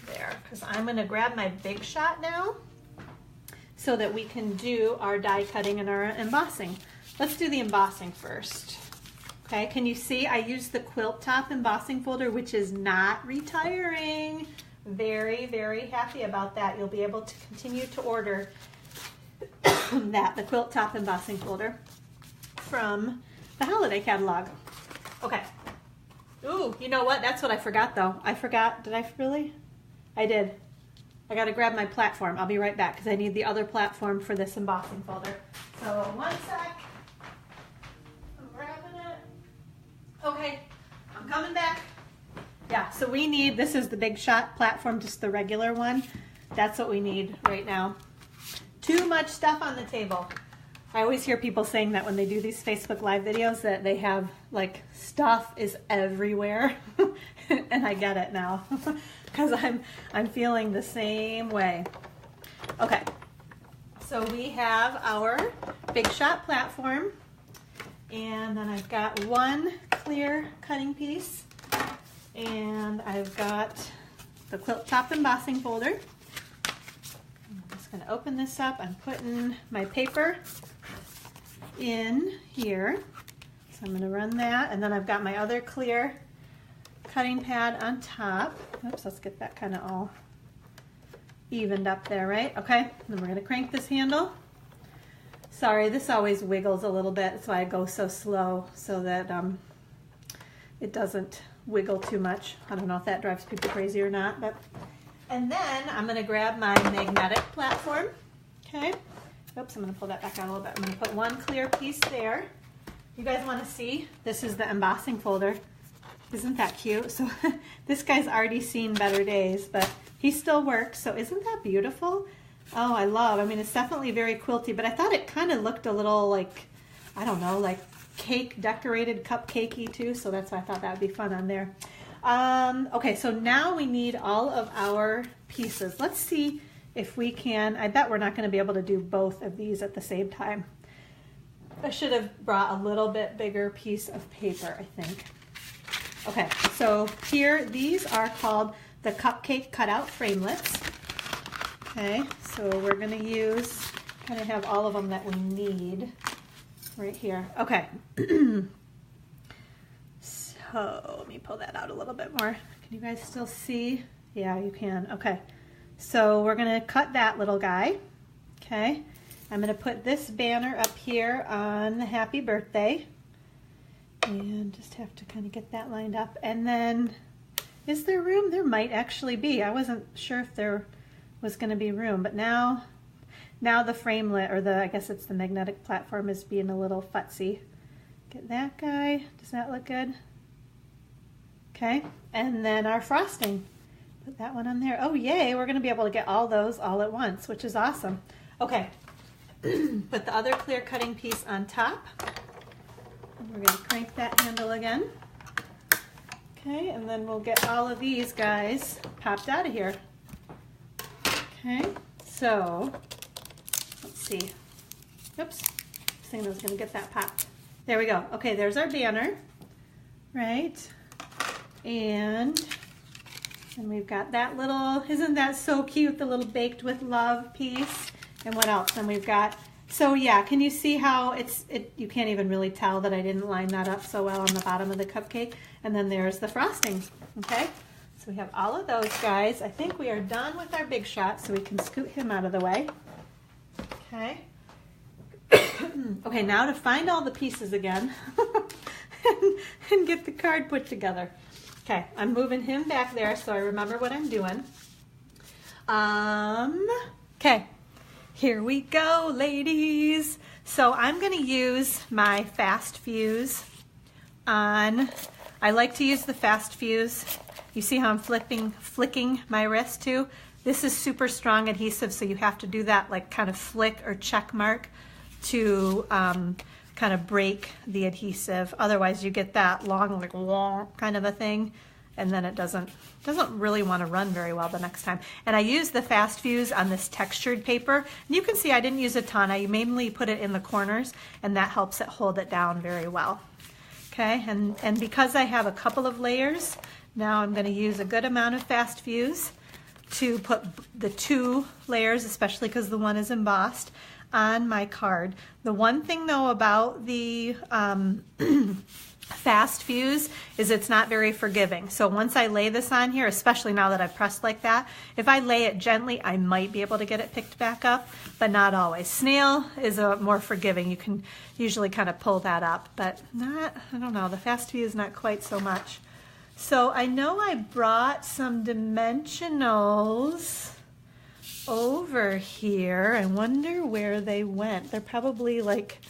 There, because I'm going to grab my Big Shot now so that we can do our die cutting and our embossing. Let's do the embossing first. Okay, can you see I used the quilt top embossing folder, which is not retiring. Very, very happy about that. You'll be able to continue to order the quilt top embossing folder from the holiday catalog. Okay. Ooh, you know what? That's what I forgot though. I forgot, did I really? I did. I gotta grab my platform. I'll be right back because I need the other platform for this embossing folder. So one sec. I'm grabbing it. Okay, I'm coming back. Yeah, so we need, this is the Big Shot platform, just the regular one. That's what we need right now. Too much stuff on the table. I always hear people saying that when they do these Facebook Live videos that they have, like, stuff is everywhere. And I get it now because I'm feeling the same way. Okay, so we have our Big Shot platform. And then I've got one clear cutting piece. And I've got the quilt top embossing folder. I'm just going to open this up. I'm putting my paper in here. So I'm going to run that. And then I've got my other clear cutting pad on top. Oops, let's get that kind of all evened up there, right? Okay, and then we're going to crank this handle. Sorry, this always wiggles a little bit. That's why I go so slow so that it doesn't wiggle too much. I don't know if that drives people crazy or not, but and then I'm going to grab my magnetic platform. Okay. Oops, I'm going to pull that back out a little bit. I'm going to put one clear piece there. You guys want to see? This is the embossing folder. Isn't that cute? So this guy's already seen better days, but he still works. So isn't that beautiful? Oh, I mean, it's definitely very quilty, but I thought it kind of looked a little like, I don't know, like cake decorated cupcakey too, so that's why I thought that would be fun on there. Okay, so now we need all of our pieces. Let's see if we can, I bet we're not going to be able to do both of these at the same time. I should have brought a little bit bigger piece of paper, I think. Okay, so here, these are called the CUPCAKE cutout framelets. Okay, so we're going to use, kind of have all of them that we need right here. Okay, so let me pull that out a little bit more. Can you guys still see? Yeah, you can. Okay, so we're going to cut that little guy. Okay, I'm going to put this banner up here on the happy birthday. And just have to kind of get that lined up. And then, is there room? There might actually be. I wasn't sure if there was going to be room, but now the framelit, or I guess it's the magnetic platform, is being a little futzy. Get that guy. Does that look good? Okay. And then our frosting. Put that one on there. Oh, yay. We're going to be able to get all those all at once, which is awesome. Okay. Put the other clear cutting piece on top. We're going to crank that handle again. Okay, and then we'll get all of these guys popped out of here. Okay, so let's see. Oops, I was thinking I was going to get that popped. There we go. Okay, there's our banner, right? And we've got that little, isn't that so cute, the little baked with love piece? And what else? And we've got, so yeah, can you see how you can't even really tell that I didn't line that up so well on the bottom of the cupcake. And then there's the frosting, okay? So we have all of those guys. I think we are done with our big shot, so we can scoot him out of the way. Okay. Okay, now to find all the pieces again and get the card put together. Okay, I'm moving him back there so I remember what I'm doing. Okay. Here we go, ladies. So I'm going to use my fast fuse on, I like to use the fast fuse. You see how I'm flicking my wrist too? This is super strong adhesive, so you have to do that like kind of flick or check mark to kind of break the adhesive. Otherwise you get that long, like wah kind of a thing, and then it doesn't really want to run very well the next time. And I use the fast fuse on this textured paper. And you can see I didn't use a ton. I mainly put it in the corners, and that helps it hold it down very well. Okay, and because I have a couple of layers, now I'm going to use a good amount of fast fuse to put the 2 layers, especially because the one is embossed, on my card. The one thing though about the fast fuse is it's not very forgiving. So once I lay this on here, especially now that I've pressed like that, if I lay it gently, I might be able to get it picked back up, but not always. Snail is more forgiving. You can usually kind of pull that up, but not, I don't know, the fast fuse not quite so much. So I know I brought some dimensionals over here. I wonder where they went. They're probably like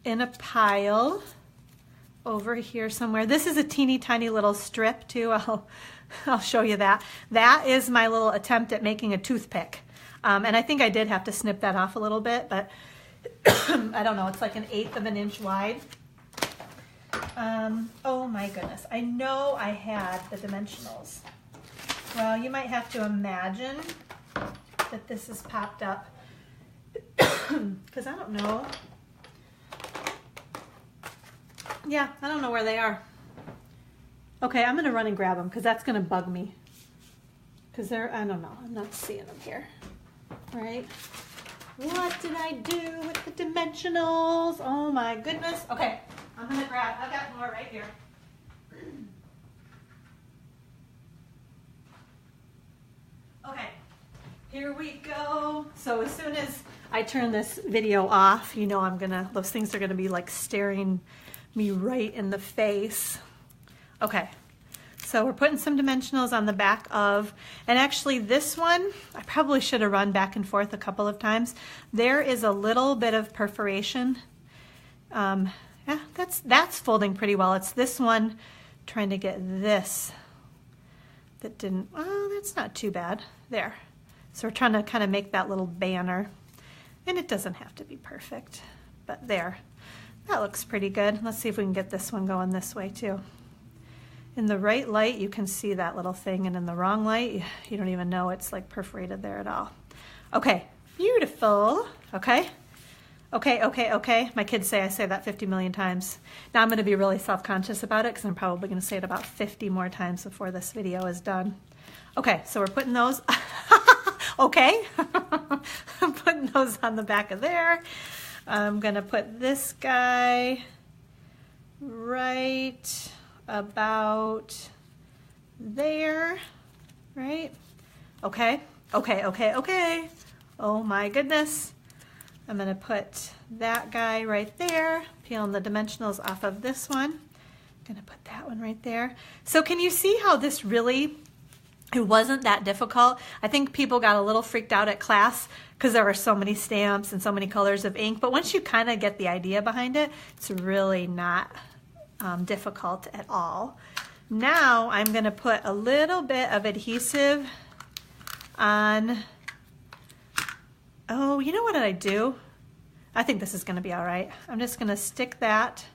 in a pile over here somewhere. This is a teeny tiny little strip too. I'll show you that. That is my little attempt at making a toothpick. And I think I did have to snip that off a little bit, but I don't know, it's like 1/8 of an inch wide. Oh my goodness, I know I had the dimensionals. Well, you might have to imagine that this is popped up because I don't know. Yeah, I don't know where they are. Okay, I'm gonna run and grab them because that's gonna bug me. Because they're, I don't know, I'm not seeing them here. Right? What did I do with the dimensionals? Oh my goodness. Okay, I'm gonna grab, I've got more right here. Okay, here we go. So as soon as I turn this video off, you know those things are gonna be like staring me right in the face. Okay, so we're putting some dimensionals on the back of, and actually this one, I probably should have run back and forth a couple of times. There is a little bit of perforation. Yeah, that's folding pretty well. It's this one, trying to get this, that didn't, oh, that's not too bad. There. So we're trying to kind of make that little banner, and it doesn't have to be perfect, but there. That looks pretty good. Let's see if we can get this one going this way too. In the right light, you can see that little thing, and in the wrong light, you don't even know it's like perforated there at all. Okay, beautiful. Okay, okay. My kids say I say that 50 million times. Now I'm gonna be really self-conscious about it because I'm probably gonna say it about 50 more times before this video is done. Okay, so we're putting those, okay. I'm putting those on the back of there. I'm gonna put this guy right about there, right? Okay. Oh my goodness. I'm gonna put that guy right there, peeling the dimensionals off of this one. gonna put that one right there. So can you see how this really, it wasn't that difficult? I think people got a little freaked out at class because there were so many stamps and so many colors of ink, but once you kind of get the idea behind it, it's really not difficult at all. Now I'm gonna put a little bit of adhesive on, oh, you know what did I do? I think this is gonna be all right. I'm just gonna stick that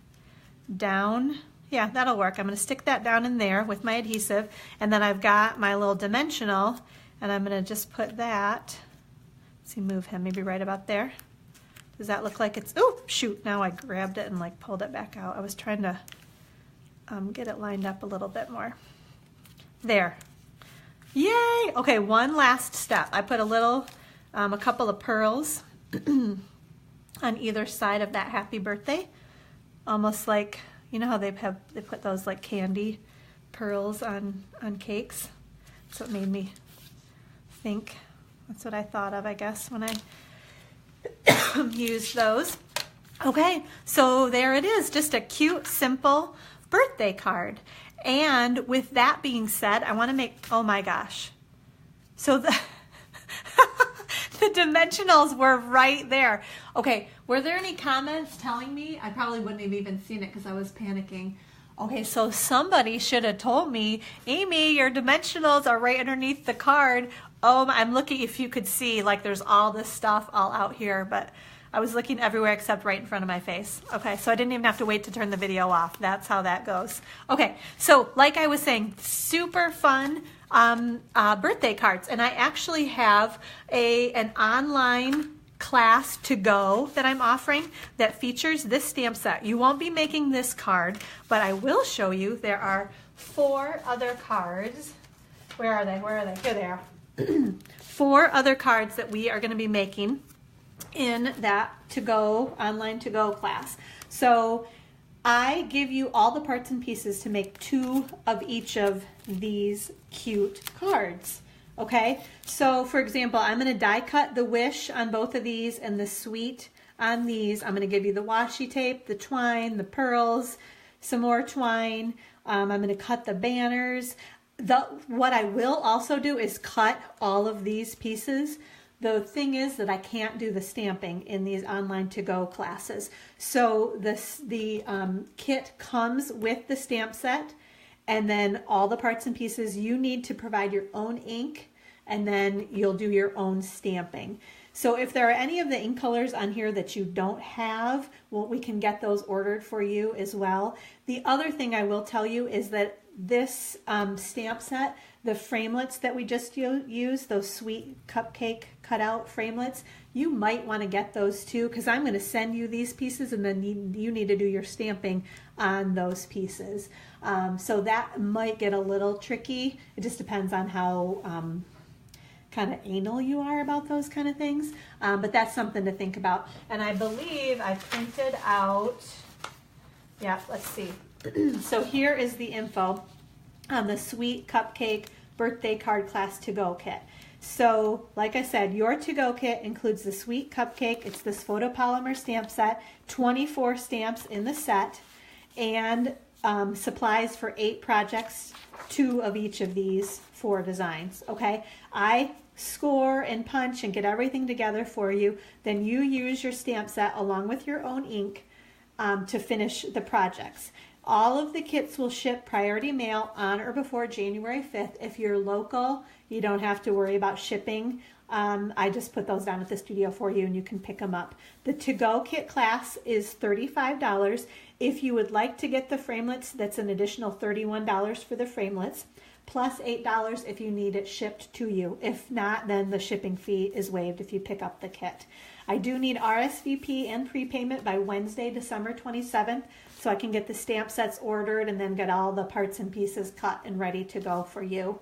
down. Yeah, that'll work. I'm gonna stick that down in there with my adhesive, and then I've got my little dimensional, and I'm gonna just put that, let's see, move him maybe right about there. Does that look like it's, oh, shoot, now I grabbed it and like pulled it back out. I was trying to get it lined up a little bit more. There. Yay! Okay, one last step. I put a little, a couple of pearls on either side of that happy birthday, almost like, you know how they put those like candy pearls on cakes. That's what made me think. That's what I thought of, I guess, when I used those. Okay, so there it is, just a cute, simple birthday card. And with that being said, I want to make, oh my gosh. So the dimensionals were right there. Okay, were there any comments telling me? I probably wouldn't have even seen it because I was panicking. Okay, so somebody should have told me, Amy, your dimensionals are right underneath the card. Oh, I'm looking, if you could see, like there's all this stuff all out here, but I was looking everywhere except right in front of my face. Okay, so I didn't even have to wait to turn the video off. That's how that goes. Okay, so like I was saying, super fun birthday cards. And I actually have an online class to go that I'm offering that features this stamp set. You won't be making this card, but I will show you there are 4 other cards. Where are they? Where are they? Here they are. 4 other cards that we are going to be making in that to-go, online to-go class. So I give you all the parts and pieces to make 2 of each of these cute cards. Okay, so for example, I'm going to die cut the wish on both of these and the sweet on these. I'm going to give you the washi tape, the twine, the pearls, some more twine. I'm going to cut the banners. What I will also do is cut all of these pieces. The thing is that I can't do the stamping in these online to-go classes. So the kit comes with the stamp set, and then all the parts and pieces you need to provide your own ink, and then you'll do your own stamping. So if there are any of the ink colors on here that you don't have, well, we can get those ordered for you as well. The other thing I will tell you is that this stamp set, the framelits that we just used, those sweet cupcake cutout framelits, you might want to get those too, because I'm going to send you these pieces and then you need to do your stamping on those pieces. So that might get a little tricky. It just depends on how kind of anal you are about those kind of things. But that's something to think about. And I believe I printed out, yeah, let's see. So here is the info on the Sweet Cupcake Birthday Card Class To-Go Kit. So, like I said, your to-go kit includes the Sweet Cupcake. It's this photopolymer stamp set, 24 stamps in the set, and supplies for 8 projects, 2 of each of these 4 designs, okay? I score and punch and get everything together for you. Then you use your stamp set along with your own ink to finish the projects. All of the kits will ship priority mail on or before January 5th. If you're local, you don't have to worry about shipping. I just put those down at the studio for you and you can pick them up. The to-go kit class is $35. If you would like to get the framelits, that's an additional $31 for the framelits, plus $8 if you need it shipped to you. If not, then the shipping fee is waived if you pick up the kit. I do need RSVP and prepayment by Wednesday, December 27th, so I can get the stamp sets ordered and then get all the parts and pieces cut and ready to go for you.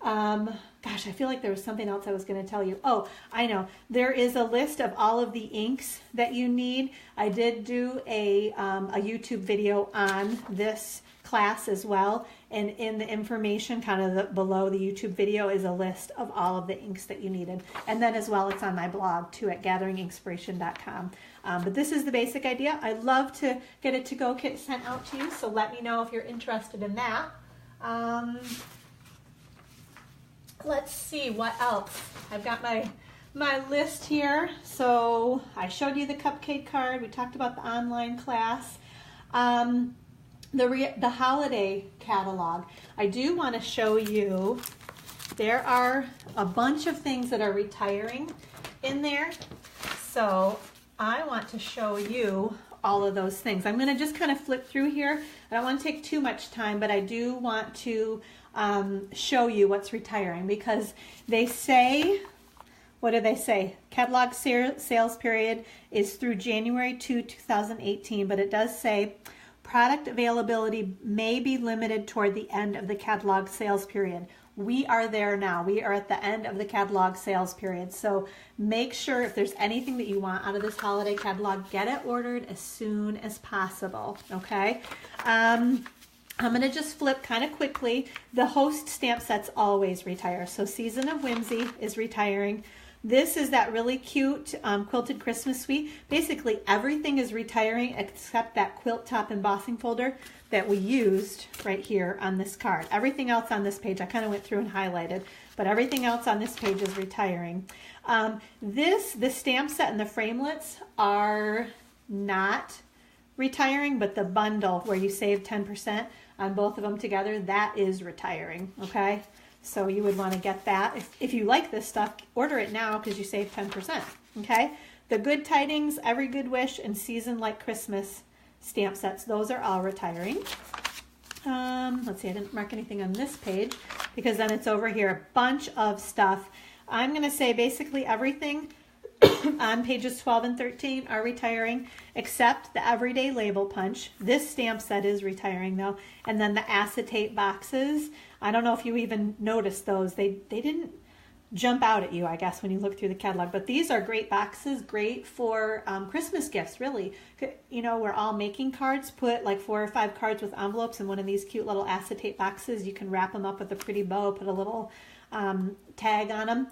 Gosh, I feel like there was something else I was going to tell you. Oh, I know. There is a list of all of the inks that you need. I did do a YouTube video on this class as well, And in the information kind of below the YouTube video is a list of all of the inks that you needed. And then as well, it's on my blog too at gatheringinkspiration.com. But this is the basic idea. I'd love to get a to-go kit sent out to you, so let me know if you're interested in that. Let's see what else. I've got my list here. So I showed you the cupcake card. We talked about the online class. The holiday catalog. I do want to show you, there are a bunch of things that are retiring in there. So I want to show you all of those things. I'm going to just kind of flip through here. I don't want to take too much time, but I do want to show you what's retiring, because they say, what do they say? Catalog sales period is through January 2, 2018, but it does say product availability may be limited toward the end of the catalog sales period. We are there now. We are at the end of the catalog sales period. So make sure if there's anything that you want out of this holiday catalog, get it ordered as soon as possible, okay? I'm going to just flip kind of quickly. The host stamp sets always retire. So Season of Whimsy is retiring. This is that really cute quilted Christmas suite. Basically everything is retiring except that quilt top embossing folder that we used right here on this card. Everything else on this page, I kind of went through and highlighted, but everything else on this page is retiring. The stamp set and the framelits are not retiring, but the bundle where you save 10% on both of them together, that is retiring, okay? So you would want to get that. If you like this stuff, order it now because you save 10%, okay? The Good Tidings, Every Good Wish, and Season Like Christmas stamp sets, those are all retiring. Let's see, I didn't mark anything on this page because then it's over here. A bunch of stuff. I'm going to say basically everything on pages 12 and 13 are retiring except the Everyday Label Punch. This stamp set is retiring though. And then the acetate boxes. I don't know if you even noticed those. They didn't jump out at you, I guess, when you look through the catalog. But these are great boxes, great for Christmas gifts, really. You know, we're all making cards. Put like 4 or 5 cards with envelopes in one of these cute little acetate boxes. You can wrap them up with a pretty bow, put a little tag on them.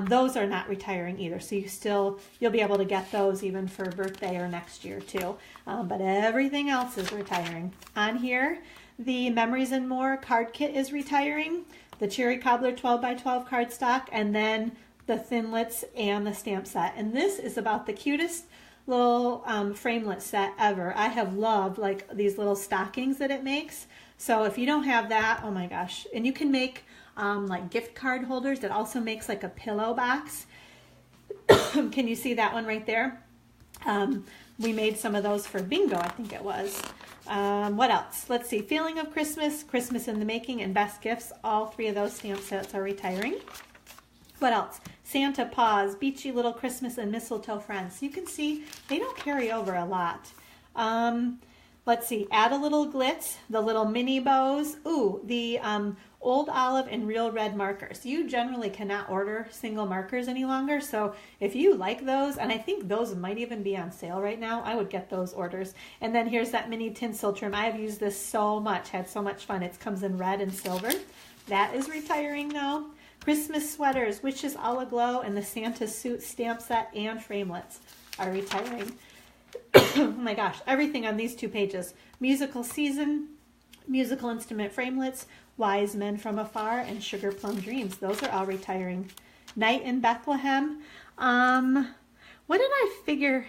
Those are not retiring either, so you'll be able to get those even for birthday or next year too. But everything else is retiring. On here, the Memories and More card kit is retiring. The Cherry Cobbler 12x12 cardstock, and then the Thinlits and the stamp set. And this is about the cutest little framelit set ever. I have loved like these little stockings that it makes. So if you don't have that, oh my gosh. And you can make like gift card holders. It also makes like a pillow box. Can you see that one right there? We made some of those for bingo, I think it was. What else? Let's see. Feeling of Christmas, Christmas in the Making, and Best Gifts. All 3 of those stamp sets are retiring. What else? Santa Paws, Beachy Little Christmas, and Mistletoe Friends. You can see they don't carry over a lot. Let's see. Add a Little Glitz, the little mini bows. Ooh, the Old Olive and Real Red markers. You generally cannot order single markers any longer, so if you like those, and I think those might even be on sale right now, I would get those orders. And then here's that mini tinsel trim. I have used this so much, had so much fun. It comes in red and silver. That is retiring now. Christmas sweaters, Wishes All Aglow, and the Santa Suit stamp set and framelits are retiring. Oh my gosh, everything on these 2 pages. Musical Season, Musical Instrument framelits, Wise Men from Afar, and Sugar Plum Dreams. Those are all retiring. Night in Bethlehem. What did I figure?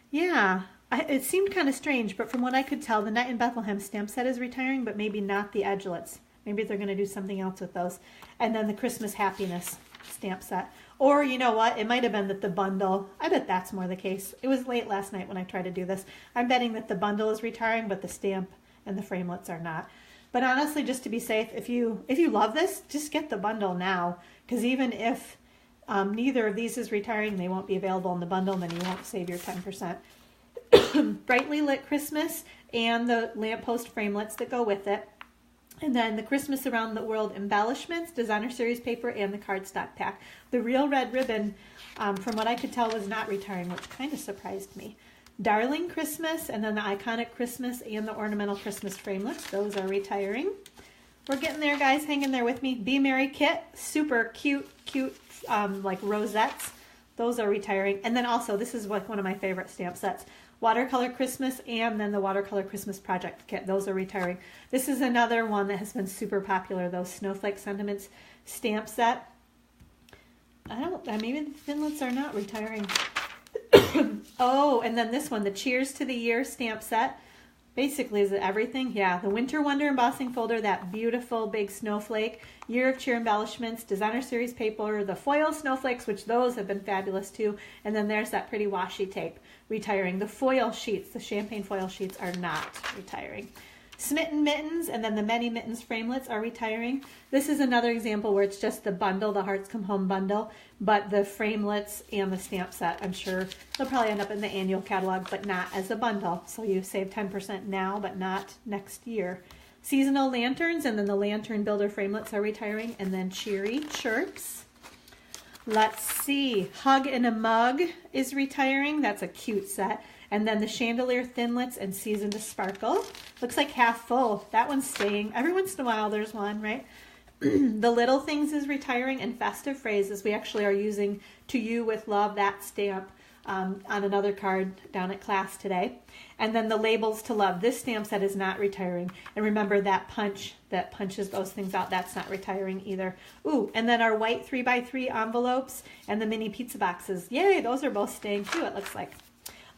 Yeah, it seemed kind of strange, but from what I could tell, the Night in Bethlehem stamp set is retiring, but maybe not the edgelets. Maybe they're going to do something else with those. And then the Christmas Happiness stamp set. Or you know what? It might have been that the bundle, I bet that's more the case. It was late last night when I tried to do this. I'm betting that the bundle is retiring, but the stamp and the framelits are not. But honestly, just to be safe, if you love this, just get the bundle now. Because even if neither of these is retiring, they won't be available in the bundle, and then you won't save your 10%. Brightly Lit Christmas and the lamppost framelits that go with it. And then the Christmas Around the World embellishments, designer series paper, and the cardstock pack. The Real Red Ribbon, from what I could tell, was not retiring, which kind of surprised me. Darling Christmas, and then the Iconic Christmas and the Ornamental Christmas framelits. Those are retiring. We're getting there, guys. Hang in there with me. Be Merry kit. Super cute, like rosettes. Those are retiring. And then also, this is like one of my favorite stamp sets. Watercolor Christmas and then the Watercolor Christmas Project kit. Those are retiring. This is another one that has been super popular, those Snowflake Sentiments stamp set. Maybe the Finlets are not retiring. Oh, and then this one, the Cheers to the Year stamp set. Basically, is it everything? Yeah, the Winter Wonder embossing folder, that beautiful big snowflake, Year of Cheer embellishments, designer series paper, the foil snowflakes, which those have been fabulous too, and then there's that pretty washi tape retiring. The foil sheets, the champagne foil sheets are not retiring. Smitten Mittens and then the Many Mittens framelits are retiring. This is another example where it's just the bundle, the Hearts Come Home bundle, but the framelits and the stamp set, I'm sure they'll probably end up in the annual catalog, but not as a bundle. So you save 10% now, but not next year. Seasonal lanterns and then the lantern builder framelits are retiring, and then Cheery Chirps. Let's see, Hug in a Mug is retiring. That's a cute set. And then the Chandelier Thinlits and Season to Sparkle. Looks like half full. That one's staying. Every once in a while there's one, right? The Little Things is retiring, and Festive Phrases. We actually are using To You With Love, that stamp, on another card down at class today. And then the Labels to Love. This stamp set is not retiring. And remember that punch that punches those things out, that's not retiring either. Ooh, and then our white 3x3 envelopes and the mini pizza boxes. Yay, those are both staying too, it looks like.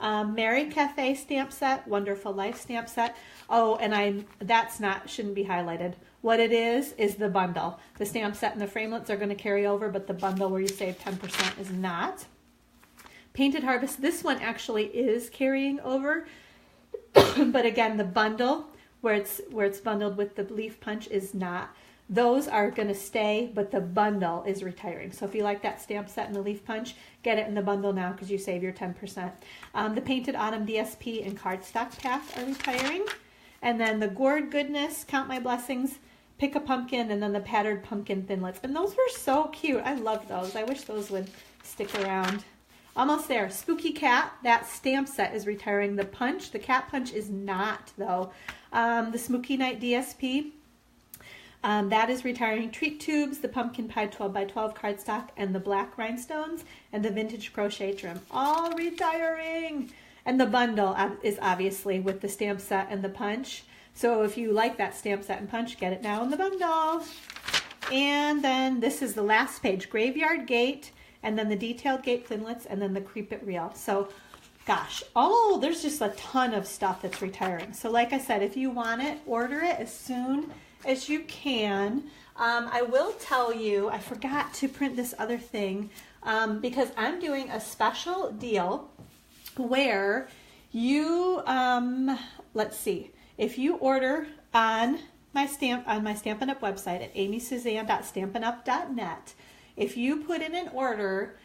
Merry Cafe stamp set, Wonderful Life stamp set. Oh, and shouldn't be highlighted. What it is the bundle. The stamp set and the framelits are going to carry over, but the bundle where you save 10% is not. Painted Harvest, this one actually is carrying over, but again, the bundle where it's bundled with the leaf punch is not. Those are going to stay, but the bundle is retiring. So if you like that stamp set and the leaf punch, get it in the bundle now because you save your 10%. The Painted Autumn DSP and Cardstock Pack are retiring. And then the Gourd Goodness, Count My Blessings, Pick a Pumpkin, and then the Patterned Pumpkin Thinlits. And those were so cute. I love those. I wish those would stick around. Almost there. Spooky Cat, that stamp set is retiring. The punch, the cat punch is not, though. The Spooky Night DSP. That is retiring. Treat Tubes, the Pumpkin Pie 12x12 cardstock, and the Black Rhinestones, and the Vintage Crochet Trim. All retiring! And the bundle is obviously with the stamp set and the punch. So if you like that stamp set and punch, get it now in the bundle. And then this is the last page, Graveyard Gate, and then the Detailed Gate Thinlits, and then the Creep It Reel. So, gosh, there's just a ton of stuff that's retiring. So like I said, if you want it, order it as soon as you can. I will tell you, I forgot to print this other thing because I'm doing a special deal where you, let's see, if you order on my Stampin' Up website at amysuzanne.stampinup.net, if you put in an order,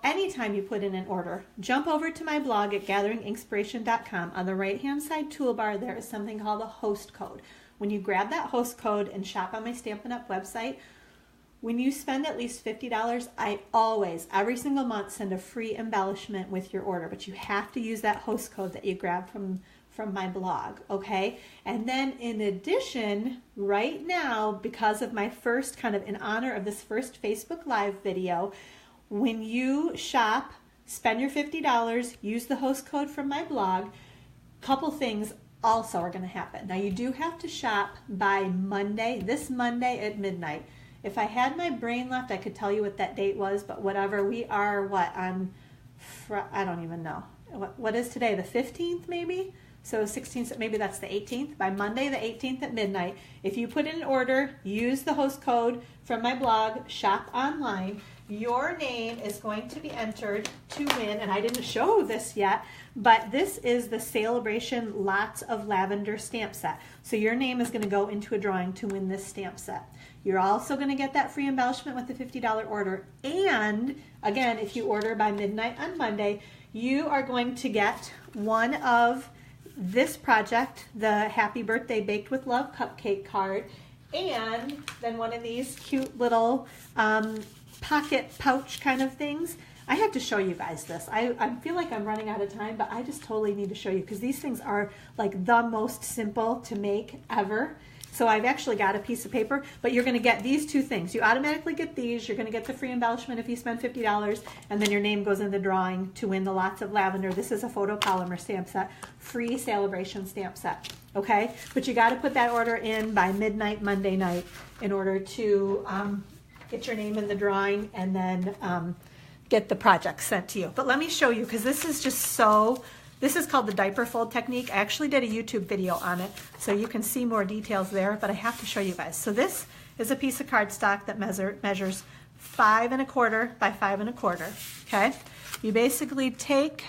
anytime you put in an order, jump over to my blog at gatheringinkspiration.com. On the right-hand side toolbar, there is something called a host code. When you grab that host code and shop on my Stampin' Up website, when you spend at least $50, I always, every single month, send a free embellishment with your order. But you have to use that host code that you grab from my blog, okay? And then in addition, right now, because of my first, in honor of this first Facebook Live video, when you shop, spend your $50, use the host code from my blog, couple things also are going to happen. Now you do have to shop by Monday, this Monday at midnight. If I had my brain left, I could tell you what that date was, but whatever. We are, I don't even know. What is today, the 15th maybe? So 16th, maybe that's the 18th. By Monday the 18th at midnight, if you put in an order, use the host code from my blog, shop online, your name is going to be entered to win, and I didn't show this yet, but this is the Celebration Lots of Lavender stamp set. So your name is going to go into a drawing to win this stamp set. You're also going to get that free embellishment with the $50 order. And again, if you order by midnight on Monday, you are going to get one of this project, the Happy Birthday Baked with Love cupcake card, and then one of these cute little pocket pouch kind of things. I have to show you guys this. I feel like I'm running out of time, but I just totally need to show you because these things are like the most simple to make ever. So I've actually got a piece of paper, but you're going to get these two things. You automatically get these. You're going to get the free embellishment if you spend $50, and then your name goes in the drawing to win the Lots of Lavender. This is a photopolymer stamp set, free celebration stamp set. Okay, but you got to put that order in by midnight Monday night in order to get your name in the drawing and then get the project sent to you. But let me show you, because this is just so, this is called the diaper fold technique. I actually did a YouTube video on it, so you can see more details there, but I have to show you guys. So this is a piece of cardstock that measures 5 1/4 by 5 1/4, okay? You basically take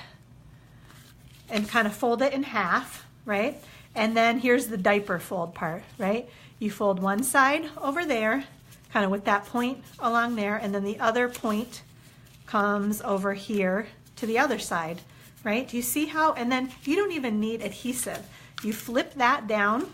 and kind of fold it in half, right? And then here's the diaper fold part, right? You fold one side over there, kind of with that point along there, and then the other point comes over here to the other side, right? Do you see how? And then you don't even need adhesive. You flip that down,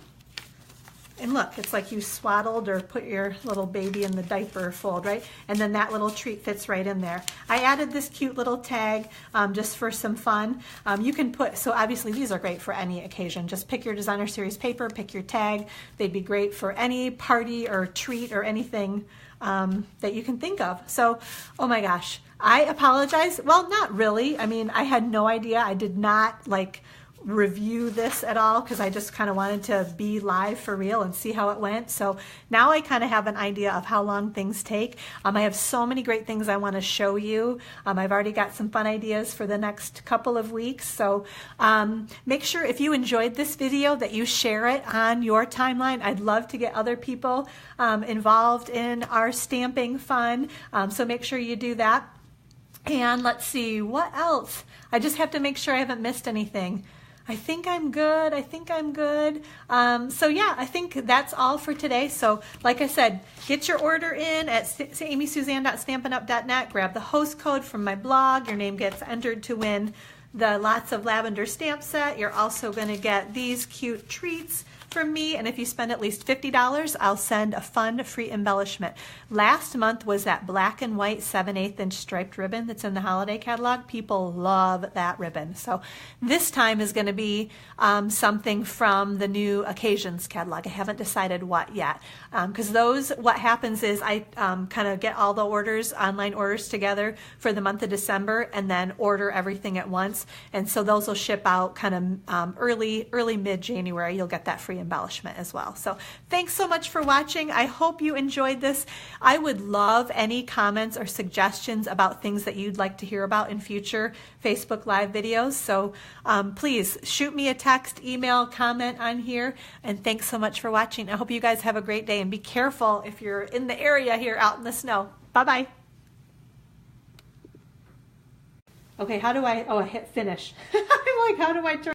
and look, it's like you swaddled or put your little baby in the diaper fold, right? And then that little treat fits right in there. I added this cute little tag just for some fun. You can put, so obviously these are great for any occasion. Just pick your designer series paper, pick your tag. They'd be great for any party or treat or anything that you can think of. So, oh my gosh, I apologize. Well, not really. I mean, I had no idea. I did not like review this at all because I just kind of wanted to be live for real and see how it went. So now I kind of have an idea of how long things take. I have so many great things I want to show you. I've already got some fun ideas for the next couple of weeks. So make sure if you enjoyed this video that you share it on your timeline. I'd love to get other people involved in our stamping fun. So make sure you do that. And let's see, what else? I just have to make sure I haven't missed anything. I think I'm good. I think I'm good. So yeah, I think that's all for today. So like I said, get your order in at amysuzanne.stampinup.net. Grab the host code from my blog. Your name gets entered to win the Lots of Lavender stamp set. You're also going to get these cute treats from me, and if you spend at least $50, I'll send a fun free embellishment. Last month was that black and white 7/8 inch striped ribbon that's in the holiday catalog. People love that ribbon. So this time is going to be something from the new occasions catalog. I haven't decided what yet, because those, what happens is I kind of get all the orders, online orders together for the month of December, and then order everything at once, and so those will ship out kind of early mid-January. You'll get that free embellishment as well. So thanks so much for watching. I hope you enjoyed this. I would love any comments or suggestions about things that you'd like to hear about in future Facebook Live videos. So please shoot me a text, email, comment on here. And thanks so much for watching. I hope you guys have a great day, and be careful if you're in the area here out in the snow. Bye-bye. Okay, how do I, oh, I hit finish. I'm like, how do I turn